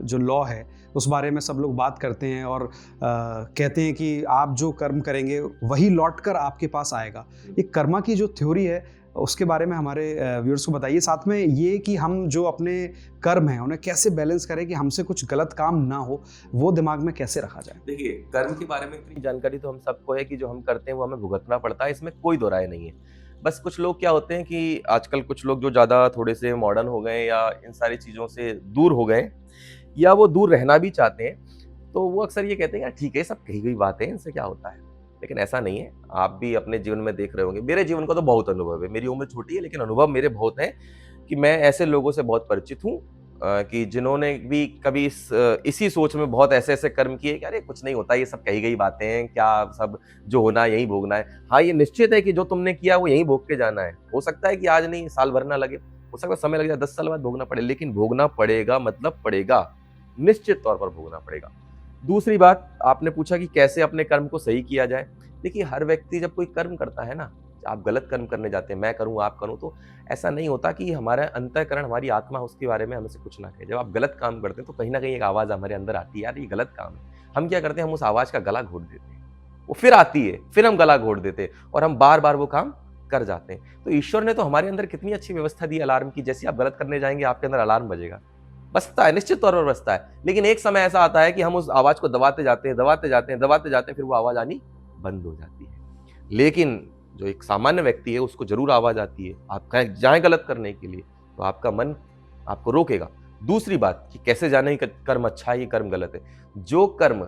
जो लॉ है उस बारे में सब लोग बात करते हैं और कहते हैं कि आप जो कर्म करेंगे वही लौट कर आपके पास आएगा। ये कर्मा की जो थ्योरी है उसके बारे में हमारे व्यूअर्स को बताइए, साथ में ये कि हम जो अपने कर्म हैं उन्हें कैसे बैलेंस करें कि हमसे कुछ गलत काम ना हो, वो दिमाग में कैसे रखा जाए। देखिए, कर्म के बारे में इतनी जानकारी तो हम सबको है कि जो हम करते हैं वो हमें भुगतना पड़ता है, इसमें कोई दो राय नहीं है। बस कुछ लोग क्या होते हैं कि आजकल कुछ लोग जो ज़्यादा थोड़े से मॉडर्न हो गए या इन सारी चीज़ों से दूर हो गए या वो दूर रहना भी चाहते हैं, तो वो अक्सर ये कहते हैं यार ठीक है, सब कही गई बातें हैं, इनसे क्या होता है। लेकिन ऐसा नहीं है, आप भी अपने जीवन में देख रहे होंगे। मेरे जीवन का तो बहुत अनुभव है, मेरी उम्र छोटी है लेकिन अनुभव मेरे बहुत हैं कि मैं ऐसे लोगों से बहुत परिचित हूँ कि जिन्होंने भी कभी इसी सोच में बहुत ऐसे-ऐसे कर्म किए कि अरे कुछ नहीं होता, ये सब कही गई बातें हैं, क्या सब जो होना है यहीं भोगना है। हाँ, ये निश्चित है कि जो तुमने किया वो यहीं भोग के जाना है। हो सकता है कि आज नहीं, साल भर ना लगे, हो सकता है समय लग जाए, 10 साल बाद भोगना पड़े, लेकिन भोगना पड़ेगा मतलब पड़ेगा, निश्चित तौर पर भोगना पड़ेगा। दूसरी बात, आपने पूछा कि कैसे अपने कर्म को सही किया जाए। देखिए, हर व्यक्ति जब कोई कर्म करता है ना, आप गलत कर्म करने जाते हैं, मैं करूँ, आप करूँ, तो ऐसा नहीं होता कि हमारा अंतःकरण, हमारी आत्मा उसके बारे में हमसे कुछ ना कहे। जब आप गलत काम करते हैं तो कहीं न कहीं एक आवाज़ हमारे अंदर आती है, यार ये गलत काम है। हम क्या करते हैं, हम उस आवाज़ का गला घोट देते हैं। वो फिर आती है, फिर हम गला घोट देते हैं और हम बार-बार वो काम कर जाते हैं। तो ईश्वर ने तो हमारे अंदर कितनी अच्छी व्यवस्था दी अलार्म की, जैसे ही आप गलत करने जाएँगे आपके अंदर अलार्म बजेगा। बजता है, निश्चित तौर पर बजता है। लेकिन एक समय ऐसा आता है कि हम उस आवाज़ को दबाते जाते हैं, दबाते जाते हैं, दबाते जाते हैं, फिर वो आवाज़ आनी बंद हो जाती है। लेकिन जो एक सामान्य व्यक्ति है उसको ज़रूर आवाज़ आती है। आप कहीं जाएँ गलत करने के लिए, तो आपका मन आपको रोकेगा। दूसरी बात कि कैसे जाने कि कर्म अच्छा है, ये कर्म गलत है। जो कर्म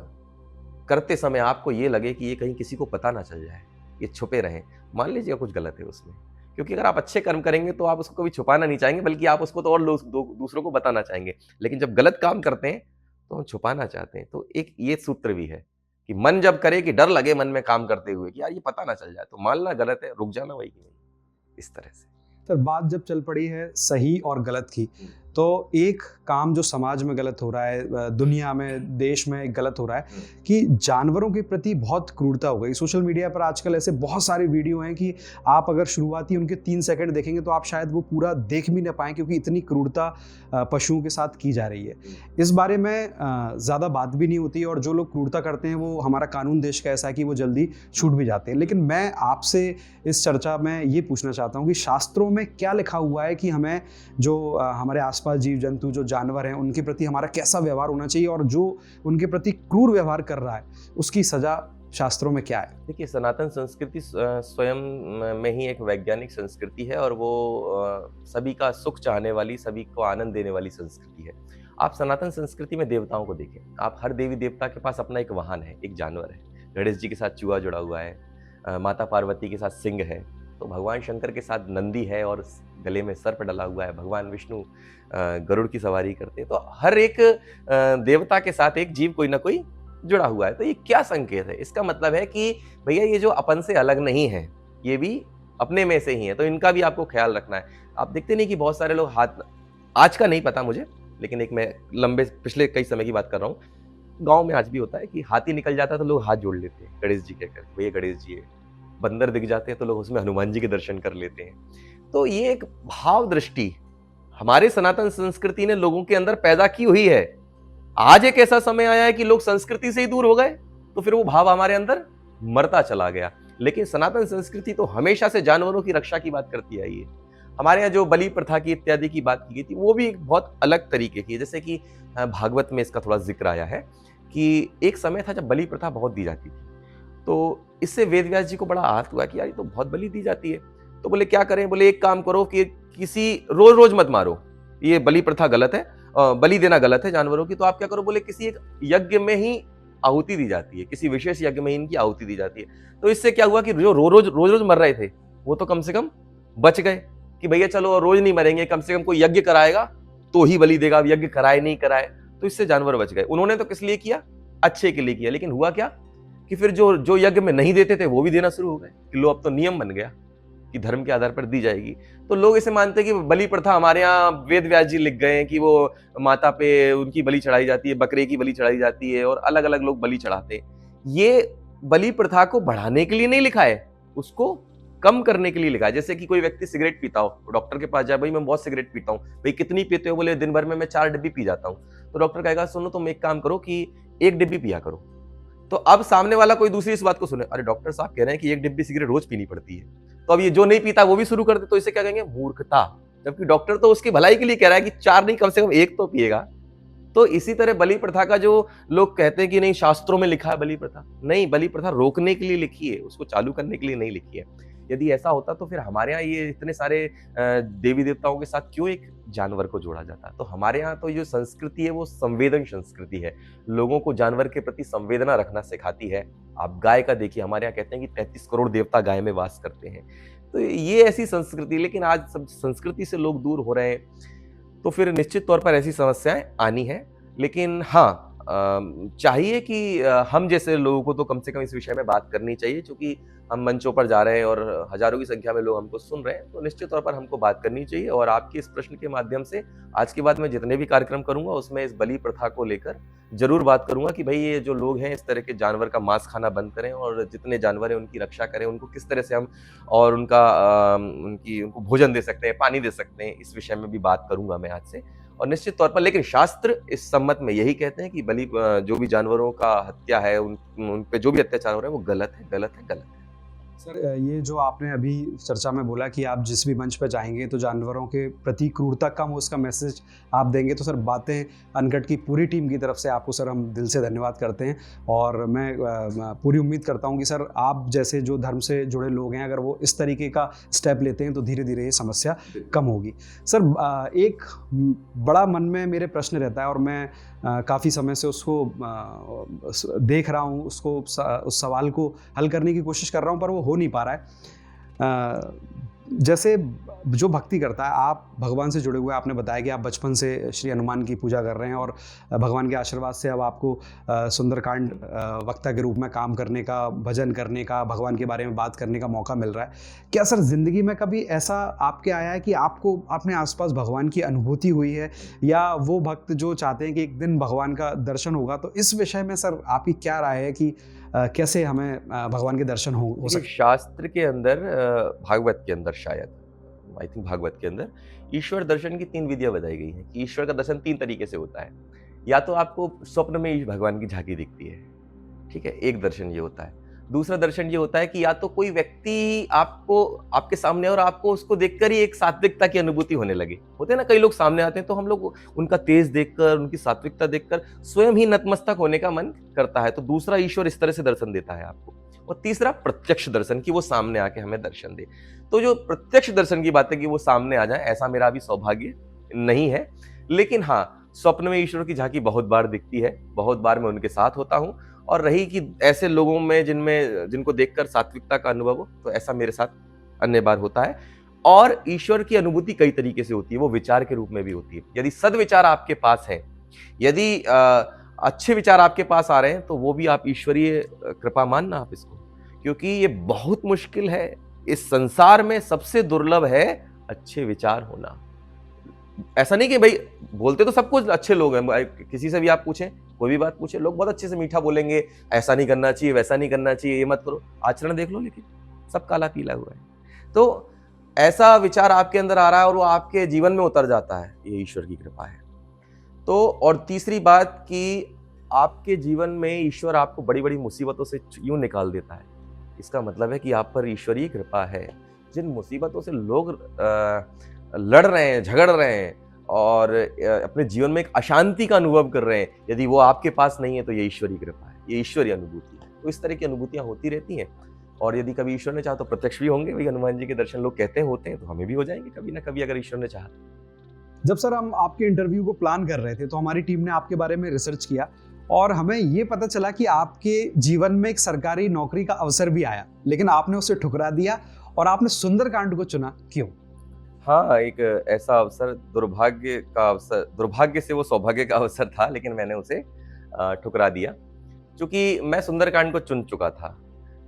करते समय आपको ये लगे कि ये कहीं किसी को पता ना चल जाए, ये छुपे रहें, मान लीजिए कुछ गलत है उसमें। क्योंकि अगर आप अच्छे कर्म करेंगे तो आप उसको कभी छुपाना नहीं चाहेंगे, बल्कि आप उसको तो और लोग दूसरों को बताना चाहेंगे। लेकिन जब गलत काम करते हैं, तो हम छुपाना चाहते हैं। तो एक ये सूत्र भी है कि मन जब करे कि डर लगे मन में काम करते हुए कि यार ये पता ना चल जाए, तो मानना गलत है, रुक जाना वही की वही, इस तरह से। सर बात जब चल पड़ी है सही और गलत की, तो एक काम जो समाज में गलत हो रहा है, दुनिया में, देश में गलत हो रहा है कि जानवरों के प्रति बहुत क्रूरता हो गई। सोशल मीडिया पर आजकल ऐसे बहुत सारे वीडियो हैं कि आप अगर शुरुआती उनके 3 सेकंड देखेंगे तो आप शायद वो पूरा देख भी ना पाएँ, क्योंकि इतनी क्रूरता पशुओं के साथ की जा रही है। इस बारे में ज़्यादा बात भी नहीं होती और जो लोग क्रूरता करते हैं वो, हमारा कानून देश का ऐसा है कि वो जल्दी छूट भी जाते हैं। लेकिन मैं आपसे इस चर्चा में ये पूछना चाहता हूँ कि शास्त्रों में क्या लिखा हुआ है कि हमें जो हमारे आसपास जीव जंतु, जो जानवर हैं, उनके प्रति हमारा कैसा व्यवहार होना चाहिए, और जो उनके प्रति क्रूर व्यवहार कर रहा है उसकी सजा शास्त्रों में क्या है? देखिए, सनातन संस्कृति स्वयं में ही एक वैज्ञानिक संस्कृति है और वो सभी का सुख चाहने वाली, सभी को आनंद देने वाली संस्कृति है। आप सनातन संस्कृति में देवताओं को देखें, आप हर देवी देवता के पास अपना एक वाहन है, एक जानवर है। गणेश जी के साथ चूहा जुड़ा हुआ है, माता पार्वती के साथ सिंह है, तो भगवान शंकर के साथ नंदी है और गले में सर्प डला हुआ है। भगवान विष्णु गरुड़ की सवारी करते हैं। तो हर एक देवता के साथ एक जीव कोई ना कोई जुड़ा हुआ है। तो ये क्या संकेत है? इसका मतलब है कि भैया ये जो अपन से अलग नहीं है, ये भी अपने में से ही है, तो इनका भी आपको ख्याल रखना है। आप देखते नहीं कि बहुत सारे लोग हाथ, आज का नहीं पता मुझे, लेकिन एक मैं लंबे पिछले कई समय की बात कर रहा हूँ, गाँव में आज भी होता है कि हाथी निकल जाता है तो लोग हाथ जोड़ लेते हैं गणेश जी कहकर, भैया गणेश जी है। बंदर दिख जाते हैं तो लोग उसमें हनुमान जी के दर्शन कर लेते हैं। तो ये एक भाव दृष्टि हमारे सनातन संस्कृति ने लोगों के अंदर पैदा की हुई है। आज एक ऐसा समय आया है कि लोग संस्कृति से ही दूर हो गए, तो फिर वो भाव हमारे अंदर मरता चला गया। लेकिन सनातन संस्कृति तो हमेशा से जानवरों की रक्षा की बात करती आई है। हमारे यहाँ जो बलि प्रथा की इत्यादि की बात की गई थी, वो भी एक बहुत अलग तरीके की है। जैसे कि भागवत में इसका थोड़ा जिक्र आया है कि एक समय था जब बलि प्रथा बहुत दी जाती थी। तो इससे वेद व्यास जी को बड़ा आहत हुआ कि यार ये तो बहुत बलि दी जाती है। तो बोले क्या करें? बोले एक काम करो कि किसी रोज रोज मत मारो, ये बलि प्रथा गलत है, बलि देना गलत है जानवरों की। तो आप क्या करो? बोले किसी एक यज्ञ में ही आहुति दी जाती है, किसी विशेष यज्ञ में इनकी आहुति दी जाती है। तो इससे क्या हुआ कि जो रोज रोज मर रहे थे वो तो कम से कम बच गए कि भैया चलो रोज नहीं मरेंगे, कम से कम कोई यज्ञ कराएगा तो ही बलि देगा, यज्ञ कराए नहीं कराए, तो इससे जानवर बच गए। उन्होंने तो किस लिए किया? अच्छे के लिए किया। लेकिन हुआ क्या कि फिर जो यज्ञ में नहीं देते थे वो भी देना शुरू हो गए कि लो अब तो नियम बन गया कि धर्म के आधार पर दी जाएगी। तो लोग इसे मानते हैं कि बलि प्रथा हमारे यहाँ वेद व्यास जी लिख गए हैं कि वो माता पे उनकी बलि चढ़ाई जाती है, बकरे की बलि चढ़ाई जाती है और अलग अलग लोग बलि चढ़ाते हैं। ये बलि प्रथा को बढ़ाने के लिए नहीं लिखा है, उसको कम करने के लिए लिखा है। जैसे कि कोई व्यक्ति सिगरेट पीता हो, डॉक्टर के पास जाए, भाई मैं बहुत सिगरेट पीता हूँ, भाई कितनी पीते हो, बोले दिन भर में मैं 4 डिब्बी पी जाता हूँ। तो डॉक्टर कहेगा सुनो तुम एक काम करो कि 1 डिब्बी पिया करो। तो अब सामने वाला कोई दूसरी इस बात को सुने, अरे डॉक्टर साहब कह रहे हैं कि 1 डिब्बी सिगरेट रोज पीनी पड़ती है, तो अब ये जो नहीं पीता वो भी शुरू कर दे, तो इसे क्या कहेंगे, मूर्खता। जबकि डॉक्टर तो उसकी भलाई के लिए कह रहा है कि 4 नहीं, कम से कम 1 तो पिएगा। तो इसी तरह बलि प्रथा का जो लोग कहते हैं कि नहीं शास्त्रों में लिखा है बलि प्रथा, नहीं, बलि प्रथा रोकने के लिए लिखी है, उसको चालू करने के लिए नहीं लिखी है। यदि ऐसा होता तो फिर हमारे यहाँ ये इतने सारे देवी देवताओं के साथ क्यों एक जानवर को जोड़ा जाता। तो हमारे यहाँ तो जो संस्कृति है वो संवेदन संस्कृति है, लोगों को जानवर के प्रति संवेदना रखना सिखाती है। आप गाय का देखिए, हमारे यहाँ कहते हैं कि 33 करोड़ देवता गाय में वास करते हैं। तो ये ऐसी संस्कृति, लेकिन आज सब संस्कृति से लोग दूर हो रहे हैं, तो फिर निश्चित तौर पर ऐसी समस्याएं आनी है। लेकिन हाँ, चाहिए कि हम जैसे लोगों को तो कम से कम इस विषय में बात करनी चाहिए, क्योंकि हम मंचों पर जा रहे हैं और हजारों की संख्या में लोग हमको सुन रहे हैं, तो निश्चित तौर पर हमको बात करनी चाहिए। और आपके इस प्रश्न के माध्यम से आज के बाद मैं जितने भी कार्यक्रम करूंगा उसमें इस बलि प्रथा को लेकर जरूर बात करूंगा कि भाई ये जो लोग हैं इस तरह के जानवर का मांस खाना बंद करें, और जितने जानवर हैं उनकी रक्षा करें, उनको किस तरह से हम और उनको भोजन दे सकते हैं, पानी दे सकते हैं, इस विषय में भी बात करूंगा मैं आज से। और निश्चित तौर पर लेकिन शास्त्र इस सम्मत में यही कहते हैं कि बलि जो भी जानवरों का हत्या है, उन पे जो भी अत्याचार हो रहा है वो गलत है, गलत है, गलत है। सर, ये जो आपने अभी चर्चा में बोला कि आप जिस भी मंच पर जाएंगे तो जानवरों के प्रति क्रूरता कम हो, उसका मैसेज आप देंगे, तो सर बातें अनकट की पूरी टीम की तरफ से आपको सर हम दिल से धन्यवाद करते हैं। और मैं पूरी उम्मीद करता हूं कि सर आप जैसे जो धर्म से जुड़े लोग हैं, अगर वो इस तरीके का स्टेप लेते हैं तो धीरे धीरे ये समस्या कम होगी। सर, एक बड़ा मन में मेरे प्रश्न रहता है और मैं काफ़ी समय से उसको देख रहा हूँ, उस सवाल को हल करने की कोशिश कर रहा हूँ, पर वो हो नहीं पा रहा है। जैसे जो भक्ति करता है, आप भगवान से जुड़े हुए, आपने बताया कि आप बचपन से श्री हनुमान की पूजा कर रहे हैं और भगवान के आशीर्वाद से अब आपको सुंदरकांड वक्ता के रूप में काम करने का, भजन करने का, भगवान के बारे में बात करने का मौका मिल रहा है। क्या सर ज़िंदगी में कभी ऐसा आपके आया है कि आपको अपने आसपास भगवान की अनुभूति हुई है, या वो भक्त जो चाहते हैं कि एक दिन भगवान का दर्शन होगा, तो इस विषय में सर आपकी क्या राय है कि कैसे हमें भगवान के दर्शन हो सके? शास्त्र के अंदर, भागवत के अंदर, शायद आई थिंक भागवत के अंदर ईश्वर दर्शन की 3 विधियां बताई गई हैं कि ईश्वर का दर्शन 3 तरीके से होता है। या तो आपको स्वप्न में भगवान की झांकी दिखती है, ठीक है, एक दर्शन ये होता है। दूसरा दर्शन ये होता है कि या तो कोई व्यक्ति आपको आपके सामने और आपको उसको देखकर ही एक सात्विकता की अनुभूति होने लगे। होते हैं ना, कई लोग सामने आते हैं तो हम लोग उनका तेज देखकर, उनकी सात्विकता देखकर स्वयं ही नतमस्तक होने का मन करता है। तो दूसरा ईश्वर इस तरह से दर्शन देता है आपको। और तीसरा प्रत्यक्ष दर्शन, कि वो सामने आके हमें दर्शन दे। तो जो प्रत्यक्ष दर्शन की बात है कि वो सामने आ जाए, ऐसा मेरा अभी सौभाग्य नहीं है। लेकिन हाँ, स्वप्न में ईश्वर की झांकी बहुत बार दिखती है, बहुत बार मैं उनके साथ होता हूँ। और रही कि ऐसे लोगों में जिनको देखकर सात्विकता का अनुभव हो, तो ऐसा मेरे साथ अन्य बार होता है। और ईश्वर की अनुभूति कई तरीके से होती है, वो विचार के रूप में भी होती है। यदि सद्विचार आपके पास है, यदि अच्छे विचार आपके पास आ रहे हैं, तो वो भी आप ईश्वरीय कृपा मानना आप इसको, क्योंकि ये बहुत मुश्किल है। इस संसार में सबसे दुर्लभ है अच्छे विचार होना। ऐसा नहीं कि भाई बोलते तो सब कुछ अच्छे लोग हैं, किसी से भी आप पूछें, कोई भी बात पूछे, लोग बहुत अच्छे से मीठा बोलेंगे, ऐसा नहीं करना चाहिए, वैसा नहीं करना चाहिए, ये मत करो। आचरण देख लो, लेकिन सब काला पीला हुआ है। तो ऐसा विचार आपके अंदर आ रहा है और वो आपके जीवन में उतर जाता है, ये ईश्वर की कृपा है। तो और तीसरी बात कि आपके जीवन में ईश्वर आपको बड़ी बड़ी मुसीबतों से यूं निकाल देता है, इसका मतलब है कि आप पर ईश्वरीय कृपा है। जिन मुसीबतों से लोग लड़ रहे हैं, झगड़ रहे हैं और अपने जीवन में एक अशांति का अनुभव कर रहे हैं, यदि वो आपके पास नहीं है तो ये ईश्वरीय कृपा है, ये ईश्वरीय अनुभूति है। तो इस तरह की अनुभूतियां होती रहती हैं। और यदि कभी ईश्वर ने चाहा तो प्रत्यक्ष भी होंगे। वही हनुमान जी के दर्शन लोग कहते हैं होते हैं, तो हमें भी हो जाएंगे कभी ना कभी, अगर ईश्वर ने चाहा। जब सर हम आपके इंटरव्यू को प्लान कर रहे थे तो हमारी टीम ने आपके बारे में रिसर्च किया और हमें ये पता चला कि आपके जीवन में एक सरकारी नौकरी का अवसर भी आया, लेकिन आपने उसे ठुकरा दिया और आपने सुंदरकांड को चुना। क्यों? हाँ, एक ऐसा अवसर, दुर्भाग्य का अवसर, दुर्भाग्य से वो सौभाग्य का अवसर था, लेकिन मैंने उसे ठुकरा दिया, क्योंकि मैं सुंदरकांड को चुन चुका था।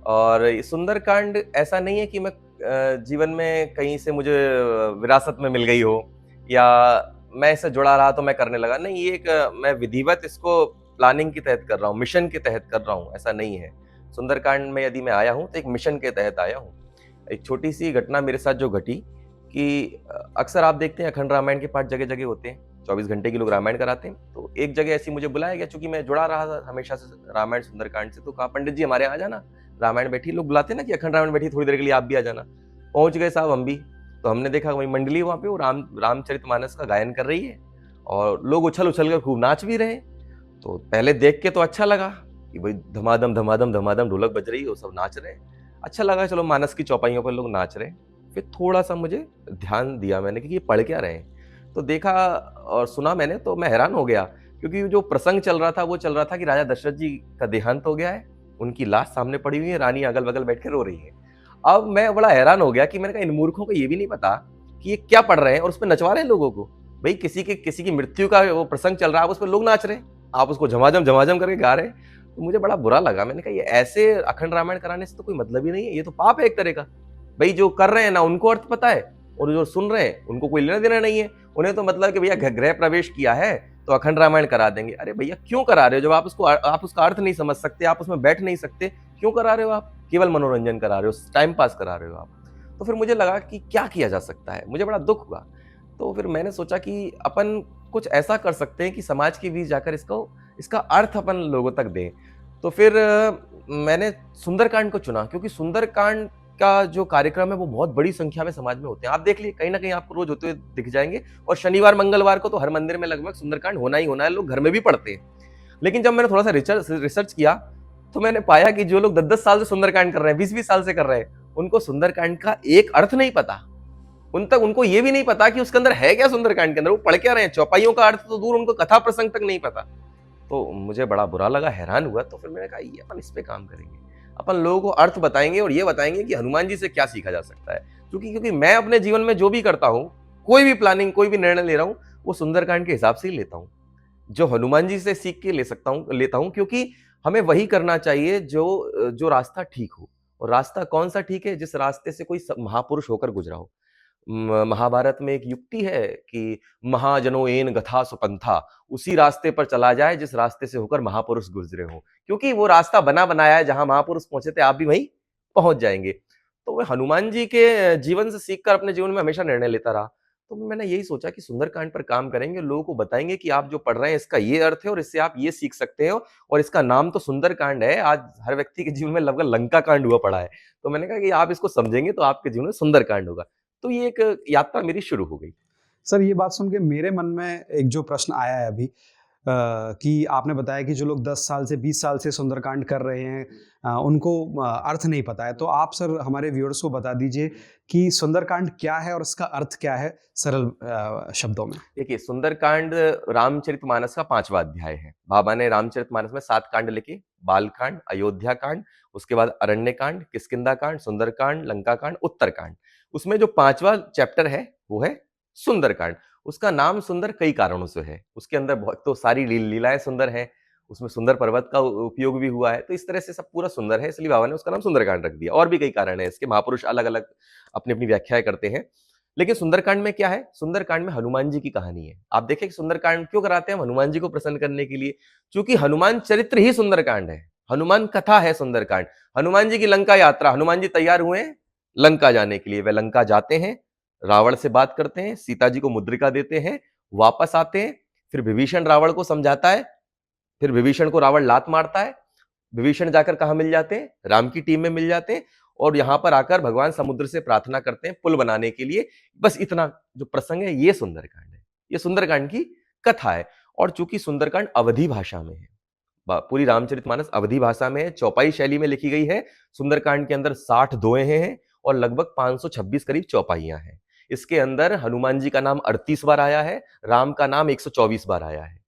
और सुंदरकांड ऐसा नहीं है कि मैं जीवन में कहीं से मुझे विरासत में मिल गई हो या मैं इससे जुड़ा रहा तो मैं करने लगा। नहीं, ये एक मैं विधिवत इसको प्लानिंग के तहत कर रहा हूँ, मिशन के तहत कर रहा हूँ, ऐसा नहीं है। सुंदरकांड में यदि मैं आया हूँ तो एक मिशन के तहत आया हूँ। एक छोटी-सी घटना मेरे साथ जो घटी कि अक्सर आप देखते हैं अखंड रामायण के पाठ जगह-जगह होते हैं, 24 घंटे की लोग रामायण कराते हैं। तो एक जगह ऐसी मुझे बुलाया गया, चूँकि मैं जुड़ा रहा था हमेशा से रामायण सुंदरकांड से, तो कहा पंडित जी हमारे यहाँ आ जाना, रामायण बैठी, लोग बुलाते हैं ना कि अखंड रामायण बैठी थोड़ी देर के लिए आप भी आ जाना। पहुँच गए साहब हम भी, तो हमने देखा वही मंडली वहाँ पे वो रामचरितमानस का गायन कर रही है और लोग उछल-उछल कर खूब नाच भी रहे हैं। तो पहले देख के तो अच्छा लगा कि भाई धमाधम, धमाधम, धमाधम ढोलक बज रही है, वो सब नाच रहे हैं। अच्छा लगा, चलो मानस की चौपाइयों पर लोग नाच रहे हैं। फिर थोड़ा-सा मुझे ध्यान दिया मैंने कि ये पढ़ क्या रहे हैं? तो देखा और सुना मैंने, तो मैं हैरान हो गया, क्योंकि जो प्रसंग चल रहा था वो चल रहा था कि राजा दशरथ जी का देहांत हो गया है, उनकी लाश सामने पड़ी हुई है, रानी अगल-बगल बैठ के रो रही है। अब मैं बड़ा हैरान हो गया कि मैंने कहा इन मूर्खों को ये भी नहीं पता कि ये क्या पढ़ रहे हैं और उसपे नचवा रहे हैं लोगों को। भई किसी की मृत्यु का वो प्रसंग चल रहा है, आप उसपे लोग नाच रहे हैं, आप उसको झमाझम, झमाझम करके गा रहे हैं। तो मुझे बड़ा बुरा लगा, मैंने कहा ये ऐसे अखंड रामायण कराने से तो कोई मतलब ही नहीं है, ये तो पाप है एक तरह का। भई जो कर रहे हैं ना उनको अर्थ पता है और जो सुन रहे हैं उनको कोई लेना-देना नहीं है। उन्हें तो मतलब कि भैया गृह प्रवेश किया है तो अखंड रामायण करा देंगे। अरे भैया क्यों करा रहे हो? जब आप उसका अर्थ नहीं समझ सकते, आप उसमें बैठ नहीं सकते, क्यों करा रहे हो आप? केवल मनोरंजन करा रहे हो, टाइम पास करा रहे हो आप। तो फिर मुझे लगा कि क्या किया जा सकता है? मुझे बड़ा दुःख हुआ। तो फिर मैंने सोचा कि अपन कुछ ऐसा कर सकते हैं कि समाज के बीच जाकर इसका अर्थ अपन लोगों तक दें। तो फिर मैंने सुंदरकांड को चुना, क्योंकि सुंदरकांड का जो कार्यक्रम है वो बहुत बड़ी संख्या में समाज में होते हैं। आप देख लीजिए कहीं न कहीं आपको रोज़ होते हुए दिख जाएँगे और शनिवार, मंगलवार को तो हर मंदिर में लगभग सुंदरकांड होना ही होना है, लोग घर में भी पढ़ते हैं। लेकिन जब मैंने थोड़ा-सा रिसर्च किया, तो मैंने पाया कि जो लोग 10-10 साल से सुंदरकांड कर रहे हैं, 20-20 साल से कर रहे हैं, उनको सुंदरकांड का एक अर्थ नहीं पता। उनको ये भी नहीं पता कि उसके अंदर है क्या, सुंदरकांड के अंदर वो पढ़ क्या रहे हैं, चौपाइयों का अर्थ तो दूर, उनको कथा प्रसंग तक नहीं पता। तो मुझे बड़ा बुरा लगा, हैरान हुआ, तो फिर मैंने कहा ये अपन इस पे काम करेंगे। अपन लोगों को अर्थ बताएँगे और ये बताएँगे कि हनुमान जी से क्या सीखा जा सकता है। क्योंकि मैं अपने जीवन में जो भी करता हूँ, कोई भी प्लानिंग, कोई भी निर्णय ले रहा हूँ, वो सुंदरकांड के हिसाब से ही लेता हूँ। जो हनुमान जी से सीख के लेता हूँ, क्योंकि हमें वही करना चाहिए जो रास्ता ठीक हो। और रास्ता कौन-सा ठीक है? जिस रास्ते से कोई महापुरुष होकर गुजरा हो। महाभारत में एक युक्ति है कि महाजनो एन गथा सुपंथा, उसी रास्ते पर चला जाए जिस रास्ते से होकर महापुरुष गुजरे हों, क्योंकि वो रास्ता बना बनाया है, जहां महापुरुष पहुंचे थे आप भी वहीं पहुंच जाएंगे। तो मैं हनुमान जी के जीवन से सीखकर अपने जीवन में हमेशा निर्णय लेता रहा। तो मैंने यही सोचा कि सुंदरकांड पर काम करेंगे, लोगों को बताएंगे कि आप जो पढ़ रहे हैं इसका ये अर्थ है और इससे आप ये सीख सकते हो, और इसका नाम तो सुंदरकांड है। आज हर व्यक्ति के जीवन में लगभग लंका कांड हुआ पड़ा है। तो मैंने कहा कि आप इसको समझेंगे तो आपके जीवन में सुंदरकांड होगा। तो ये एक यात्रा मेरी शुरू हो गई। सर, ये बात सुन के मेरे मन में एक जो प्रश्न आया है अभी, कि आपने बताया कि जो लोग 10 साल से 20 साल से सुंदरकांड कर रहे हैं, उनको अर्थ नहीं पता है। तो आप सर हमारे व्यूअर्स को बता दीजिए कि सुंदरकांड क्या है और इसका अर्थ क्या है, सरल शब्दों में? देखिए, सुंदरकांड रामचरितमानस का 5वां अध्याय है। बाबा ने रामचरितमानस में 7 कांड लिखे, बालकांड, अयोध्या कांड, उसके बाद अरण्य कांड, किष्किंधा कांड, सुंदरकांड, लंका कांड, उत्तरकांड। उसमें जो 5वां चैप्टर है, वो है सुंदरकांड। उसका नाम सुंदर कई कारणों से है। उसके अंदर बहुत तो सारी लीलाएँ सुंदर हैं, उसमें सुंदर पर्वत का उपयोग भी हुआ है, तो इस तरह से सब पूरा सुंदर है, इसलिए बाबा ने उसका नाम सुंदरकांड रख दिया। और भी कई कारण हैं इसके, महापुरुष अलग-अलग अपनी-अपनी व्याख्याएँ करते हैं। लेकिन सुंदरकांड में क्या है? सुंदरकांड में हनुमान जी की कहानी है। आप देखें कि सुंदरकांड क्यों कराते हैं हम? हनुमान जी को प्रसन्न करने के लिए। चूँकि हनुमान चरित्र ही सुंदरकांड है। हनुमान कथा है सुंदरकांड। हनुमान जी की लंका यात्रा, हनुमान जी तैयार हुए हैं लंका जाने के लिए। वे लंका जाते हैं, रावण से बात करते हैं, सीता जी को मुद्रिका देते हैं, वापस आते हैं, फिर विभीषण रावण को समझाता है, फिर विभीषण को रावण लात मारता है। विभीषण जाकर कहाँ मिल जाते हैं? राम की टीम में मिल जाते हैं और यहाँ पर आकर भगवान समुद्र से प्रार्थना करते हैं पुल बनाने के लिए। बस इतना जो प्रसंग है, ये सुंदरकांड है। ये सुंदरकांड की कथा है। और चूंकि सुंदरकांड अवधी भाषा में है, पूरी रामचरितमानस अवधी भाषा में है, चौपाई शैली में लिखी गई है। सुंदरकांड के अंदर 60 दोहे हैं और लगभग 526 करीब चौपाइयां हैं। इसके अंदर हनुमान जी का नाम 38 बार आया है, राम का नाम 124 बार आया है।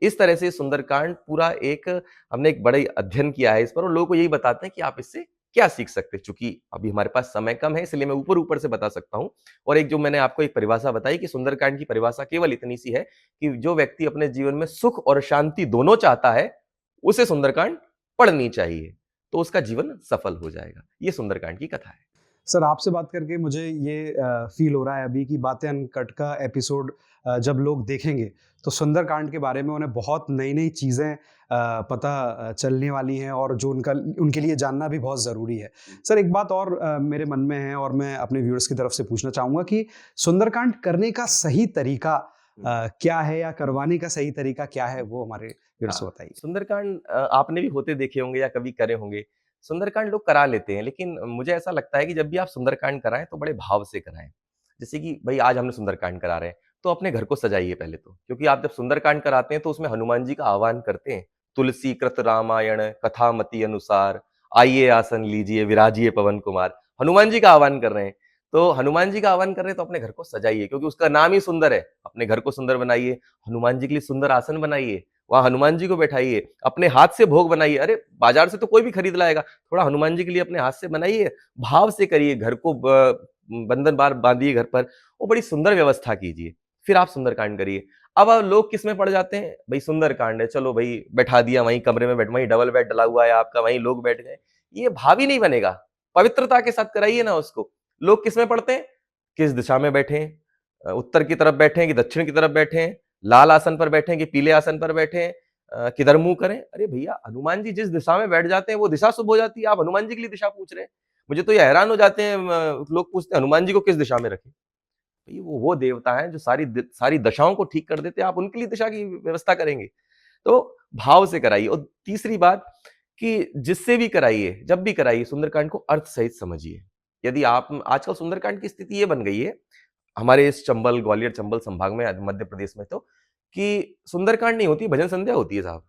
इस तरह से सुंदरकांड पूरा एक, हमने एक बड़ा ही अध्ययन किया है इस पर, और लोगों को यही बताते हैं कि आप इससे क्या सीख सकते हैं। चूंकि अभी हमारे पास समय कम है, इसलिए मैं ऊपर ऊपर से बता सकता हूं। और एक जो मैंने आपको एक परिभाषा बताई कि सुंदरकांड की परिभाषा केवल इतनी सी है कि जो व्यक्ति अपने जीवन में सुख और शांति दोनों चाहता है, उसे सुंदरकांड पढ़नी चाहिए, तो उसका जीवन सफल हो जाएगा। ये सुंदरकांड की कथा है। सर, आपसे बात करके मुझे ये फ़ील हो रहा है अभी कि बातें अनकट का एपिसोड जब लोग देखेंगे तो सुंदरकांड के बारे में उन्हें बहुत नई नई चीज़ें पता चलने वाली हैं, और जो उनके लिए जानना भी बहुत ज़रूरी है। सर, एक बात और मेरे मन में है और मैं अपने व्यूअर्स की तरफ से पूछना चाहूँगा कि सुंदरकांड करने का सही तरीका क्या है, या करवाने का सही तरीका क्या है, वो हमारे व्यूअर्स को हाँ, बताइए। सुंदरकांड आपने भी होते देखे होंगे या कभी करे होंगे। सुंदरकांड लोग करा लेते हैं, लेकिन मुझे ऐसा लगता है कि जब भी आप सुंदरकांड कराएँ तो बड़े भाव से कराएँ। जैसे कि भई आज हमने सुंदरकांड करा रहे हैं, तो अपने घर को सजाइए पहले तो। क्योंकि आप जब सुंदरकांड कराते हैं तो उसमें हनुमान जी का आह्वान करते हैं। तुलसी कृत रामायण कथामति अनुसार, आइए आसन लीजिए विराजिए पवन कुमार। हनुमान जी का आह्वान कर रहे हैं। तो हनुमान जी का आह्वान कर रहे हैं तो अपने घर को सजाइए, क्योंकि उसका नाम ही सुंदर है। अपने घर को सुंदर बनाइए, हनुमान जी के लिए सुंदर आसन बनाइए, वहाँ हनुमान जी को बैठाइए, अपने हाथ से भोग बनाइए। अरे! बाजार से तो कोई भी खरीद लाएगा, थोड़ा हनुमान जी के लिए अपने हाथ से बनाइए, भाव से करिए, घर को बंधन बार बांधिए घर पर, वो बड़ी सुंदर व्यवस्था कीजिए। फिर आप सुंदरकांड करिए। अब लोग किसमें पड़ जाते हैं? भई सुंदरकांड है, चलो भई बैठा दिया वहीं कमरे में वहीं डबल बेड डला हुआ है आपका, वहीं लोग बैठ गए। ये भाव ही नहीं बनेगा। पवित्रता के साथ कराइए ना उसको। लोग किसमें पड़ते हैं? किस दिशा में बैठे हैं? उत्तर की तरफ बैठे हैं कि दक्षिण की तरफ बैठे हैं? लाल आसन पर बैठे हैं कि पीले आसन पर बैठे हैं, किधर मुंह करें। अरे भैया, हनुमान जी जिस दिशा में बैठ जाते हैं वो दिशा शुभ हो जाती है। आप हनुमान जी के लिए दिशा पूछ रहे हैं। मुझे तो ये हैरान हो जाते हैं, लोग पूछते हैं हनुमान जी को किस दिशा में रखें। भाई वो देवता है जो सारी दशाओं को ठीक कर देते हैं, आप उनके लिए दिशा की व्यवस्था करेंगे। तो भाव से कराइए। और तीसरी बात कि जिससे भी कराइए, जब भी कराइए, सुंदरकांड को अर्थ सहित समझिए। यदि आप आजकल सुंदरकांड की स्थिति ये बन गई है हमारे इस चंबल, ग्वालियर चंबल संभाग में, मध्य प्रदेश में, तो कि सुंदरकांड नहीं होती, भजन संध्या होती है साहब।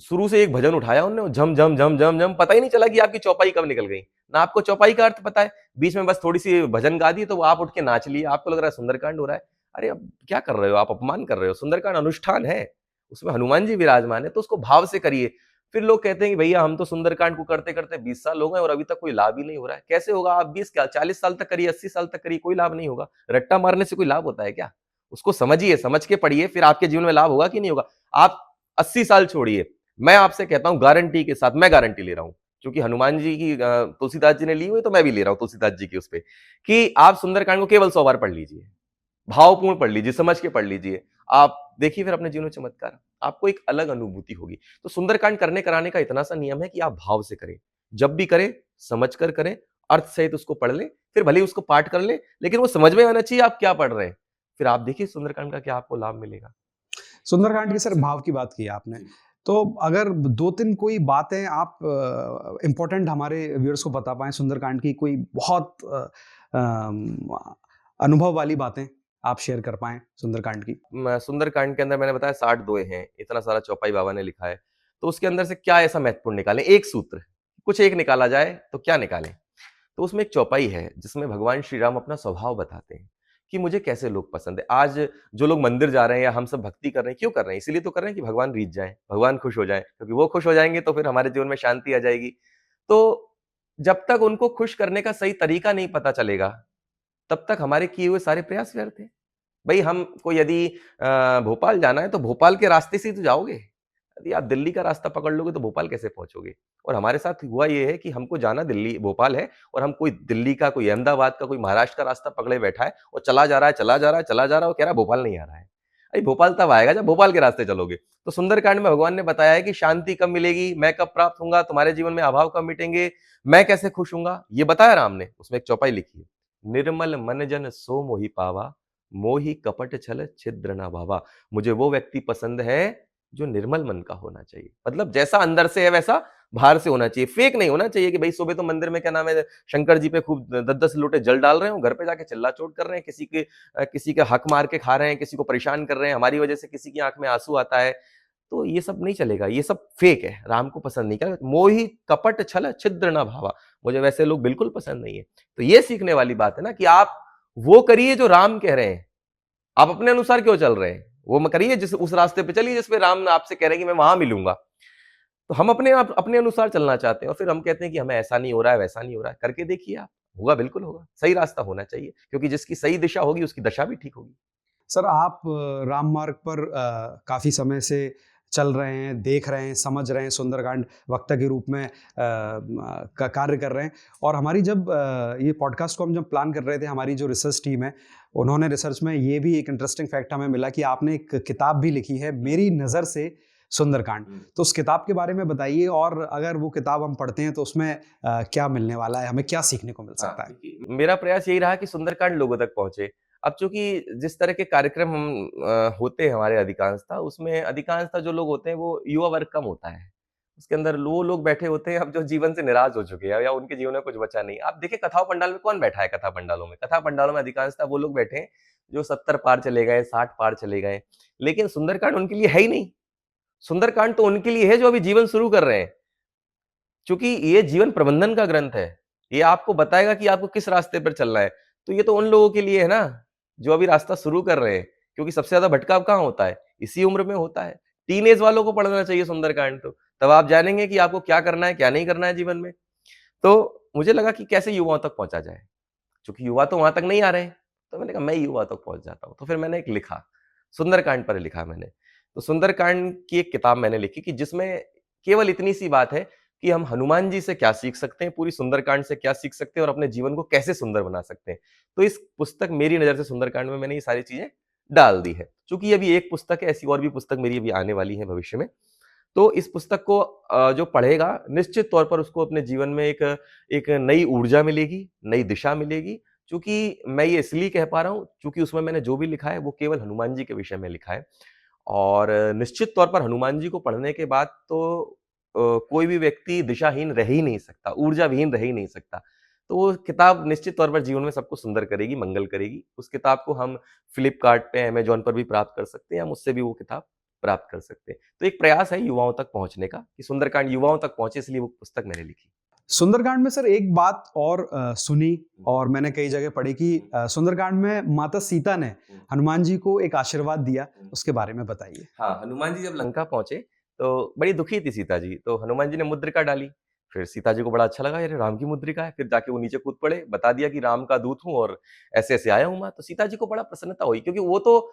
शुरू से एक भजन उठाया उन्होंने, झम झम झम झम झम, पता ही नहीं चला कि आपकी चौपाई कब निकल गई। ना आपको चौपाई का अर्थ पता है, बीच में बस थोड़ी सी भजन गा दी तो वो आप उठ के नाच लिए, आपको लग रहा है सुंदरकांड हो रहा है। अरे अब क्या कर रहे हो आप, अपमान कर रहे हो। सुंदरकांड अनुष्ठान है, उसमें हनुमान जी विराजमान है, तो उसको भाव से करिए। फिर लोग कहते हैं कि भैया हम तो सुंदरकांड को करते करते 20 साल हो गए और अभी तक कोई लाभ ही नहीं हो रहा है। कैसे होगा? आप 20 क्या 40 साल तक करिए, 80 साल तक करिए, कोई लाभ नहीं होगा। रट्टा मारने से कोई लाभ होता है क्या? उसको समझिए, समझ के पढ़िए, फिर आपके जीवन में लाभ होगा कि नहीं होगा। आप 80 साल छोड़िए, मैं आपसे कहता हूं गारंटी के साथ, मैं गारंटी ले रहा हूं, क्योंकि हनुमान जी की तुलसीदास जी ने ली हुई, तो मैं भी ले रहा हूं तुलसीदास जी की उस पे, कि आप सुंदरकांड को केवल 100 बार पढ़ लीजिए, भावपूर्ण पढ़ लीजिए, समझ के पढ़ लीजिए। आप देखिए फिर अपने जीवन में चमत्कार, आपको एक अलग अनुभूति होगी। तो सुंदरकांड करने कराने का इतना सा नियम है कि आप भाव से करें, जब भी करें समझ कर करें, अर्थ सहित उसको पढ़ लें, फिर भले ही उसको पाठ कर लें, लेकिन वो समझ में आना चाहिए आप क्या पढ़ रहे हैं। फिर आप देखिए सुंदरकांड का क्या आपको लाभ मिलेगा। सुंदरकांड की सर भाव की बात की आपने, तो अगर 2-3 कोई बातें आप इम्पोर्टेंट हमारे व्यूअर्स को बता पाएँ सुंदरकांड की, कोई बहुत अम, अनुभव वाली बातें आप शेयर कर पाएँ सुंदरकांड की? सुंदरकांड के अंदर मैंने बताया 60 दोहे हैं, इतना सारा चौपाई बाबा ने लिखा है। तो उसके अंदर से क्या ऐसा महत्वपूर्ण निकालें? एक सूत्र, कुछ एक निकाला जाए तो क्या निकालें? तो उसमें एक चौपाई है जिसमें भगवान श्री राम अपना स्वभाव बताते हैं कि मुझे कैसे लोग पसंद है। आज जो लोग मंदिर जा रहे हैं या हम सब भक्ति कर रहे हैं, क्यों कर रहे हैं? इसीलिए तो कर रहे हैं कि भगवान रीझ जाएँ, भगवान खुश हो जाएँ, क्योंकि वो खुश हो जाएँगे तो फिर हमारे जीवन में शांति आ जाएगी। तो जब तक उनको खुश करने का सही तरीका नहीं पता चलेगा, तब तक हमारे किए हुए सारे प्रयास व्यर्थ हैं। भई हमको यदि भोपाल जाना है तो भोपाल के रास्ते से ही तो जाओगे। यदि आप दिल्ली का रास्ता पकड़ लोगे तो भोपाल कैसे पहुँचोगे? और हमारे साथ हुआ ये है कि हमको जाना दिल्ली भोपाल है और हम कोई दिल्ली का, कोई अहमदाबाद का, कोई महाराष्ट्र का रास्ता पकड़े बैठा है और चला जा रहा है, चला जा रहा है, चला जा रहा है और कह रहा है भोपाल नहीं आ रहा है। अरे भोपाल तब आएगा जब भोपाल के रास्ते चलोगे। तो सुंदरकांड में भगवान ने बताया है कि शांति कब मिलेगी, मैं कब प्राप्त होऊँगा, तुम्हारे जीवन में अभाव कब मिटेंगे, मैं कैसे खुश होऊँगा, ये बताया राम ने। उसमें एक चौपाई लिखी है। निर्मल मन जन सो मोहि पावा, मोहि कपट छल छिद्र न भावा। मुझे वो व्यक्ति पसंद है जो निर्मल मन का होना चाहिए। मतलब जैसा अंदर से है वैसा बाहर से होना चाहिए। फेक नहीं होना चाहिए कि भाई सुबह तो मंदिर में क्या नाम है शंकर जी पे खूब 10-10 लोटे जल डाल रहे हो, घर पे जाके चिल्ला-चोट कर रहे हैं, किसी के हक मार के खा रहे हैं, किसी को परेशान कर रहे हैं, हमारी वजह से किसी की आँख में आँसू आता है। तो ये सब नहीं चलेगा, ये सब फेक है, राम को पसंद नहीं। क्या मोहि कपट छल छिद्र न भावा। मुझे वैसे लोग बिल्कुल पसंद नहीं है। तो ये सीखने वाली बात है ना कि आप वो करिए जो राम कह रहे हैं। आप अपने अनुसार क्यों चल रहे हैं? वो करिए जिस उस रास्ते पे चलिए जिस पे राम आपसे कह रहे हैं कि मैं वहां मिलूंगा। तो हम अपने आप अपने अनुसार चलना चाहते हैं और फिर हम कहते हैं कि हमें ऐसा नहीं हो रहा है, वैसा नहीं हो रहा है। करके देखिए आप, होगा, बिल्कुल होगा। सही रास्ता होना चाहिए, क्योंकि जिसकी सही दिशा होगी उसकी दशा भी ठीक होगी। सर, आप राम मार्ग पर काफ़ी समय से चल रहे हैं, देख रहे हैं, समझ रहे हैं, सुंदरकांड वक्ता के रूप में कार्य कर रहे हैं। और हमारी जब ये पॉडकास्ट को हम जब प्लान कर रहे थे, हमारी जो रिसर्च टीम है उन्होंने रिसर्च में ये भी एक इंटरेस्टिंग फैक्ट हमें मिला कि आपने एक किताब भी लिखी है, मेरी नज़र से सुंदरकांड। तो उस किताब के बारे में बताइए, और अगर वो किताब हम पढ़ते हैं तो उसमें क्या मिलने वाला है, हमें क्या सीखने को मिल हाँ, सकता है? देखिए मेरा प्रयास यही रहा कि सुंदरकांड लोगों तक पहुँचे। अब चूँकि जिस तरह के कार्यक्रम होते हैं हमारे अधिकांशतः, उसमें अधिकांशतः जो लोग होते हैं वो युवा वर्ग कम होता है। उसके अंदर वो लोग बैठे होते हैं अब जो जीवन से निराश हो चुके हैं या उनके जीवन में कुछ बचा नहीं। आप देखिए कथाओं पंडाल में कौन बैठा है कथा पंडालों में? कथा पंडालों में अधिकांशतः वो लोग बैठे हैं जो 70 पार चले गए, 60 पार चले गए। लेकिन सुंदरकांड उनके लिए है ही नहीं। सुंदरकांड तो उनके लिए है जो अभी जीवन शुरू कर रहे हैं। चूँकि ये जीवन प्रबंधन का ग्रंथ है, ये आपको बताएगा कि आपको किस रास्ते पर चलना है। तो ये तो उन लोगों के लिए है ना, जो अभी रास्ता शुरू कर रहे हैं, क्योंकि सबसे ज़्यादा भटकाव कहाँ होता है? इसी उम्र में होता है। टीनेज वालों को पढ़ना चाहिए सुंदरकांड तो, तब आप जानेंगे कि आपको क्या करना है, क्या नहीं करना है जीवन में। तो मुझे लगा कि कैसे युवाओं तक पहुँचा जाए, चूँकि युवा तो वहाँ तक नहीं आ रहे हैं, तो मैंने कहा मैं युवा तक पहुँच जाता हूँ। तो फिर मैंने एक लिखा, सुंदरकांड पर लिखा मैंने। तो सुंदरकांड की एक किताब मैंने लिखी कि जिसमें केवल इतनी सी बात है कि हम हनुमान जी से क्या सीख सकते हैं, पूरी सुंदरकांड से क्या सीख सकते हैं और अपने जीवन को कैसे सुंदर बना सकते हैं। तो इस पुस्तक मेरी नज़र से सुंदरकांड में मैंने ये सारी चीज़ें डाल दी है। चूँकि अभी एक पुस्तक है, ऐसी और भी पुस्तक मेरी अभी आने वाली है भविष्य में। तो इस पुस्तक को जो पढ़ेगा निश्चित तौर पर उसको अपने जीवन में एक एक नई ऊर्जा मिलेगी, नई दिशा मिलेगी। चूँकि मैं ये इसलिए कह पा रहा हूँ, चूँकि उसमें मैंने जो भी लिखा है वो केवल हनुमान जी के विषय में लिखा है। और निश्चित तौर पर हनुमान जी को पढ़ने के बाद तो कोई भी व्यक्ति दिशाहीन रह ही नहीं सकता, ऊर्जाविहीन रह ही नहीं सकता। तो वो किताब निश्चित तौर पर जीवन में सबको सुंदर करेगी, मंगल करेगी। उस किताब को हम फ्लिपकार्ट पे, अमेज़न पर भी प्राप्त कर सकते हैं, या मुझसे भी वो किताब प्राप्त कर सकते हैं। तो एक प्रयास है युवाओं तक पहुँचने का, कि सुंदरकांड युवाओं तक पहुँचे, इसलिए वो पुस्तक मैंने लिखी। सुंदरकांड में सर एक बात और सुनी, और मैंने कई जगह पढ़ी कि सुंदरकांड में माता सीता ने हनुमान जी को एक आशीर्वाद दिया, उसके बारे में बताइए। हाँ, हनुमान जी जब लंका पहुँचे, तो बड़ी दुखी थी सीता जी, तो हनुमान जी ने मुद्रिका डाली। फिर सीता जी को बड़ा अच्छा लगा, अरे राम की मुद्रिका है, फिर जाके वो नीचे कूद पड़े, बता दिया कि राम का दूत हूँ और ऐसे-ऐसे आया हूँ मैं। तो सीता जी को बड़ा प्रसन्नता हुई, क्योंकि वो तो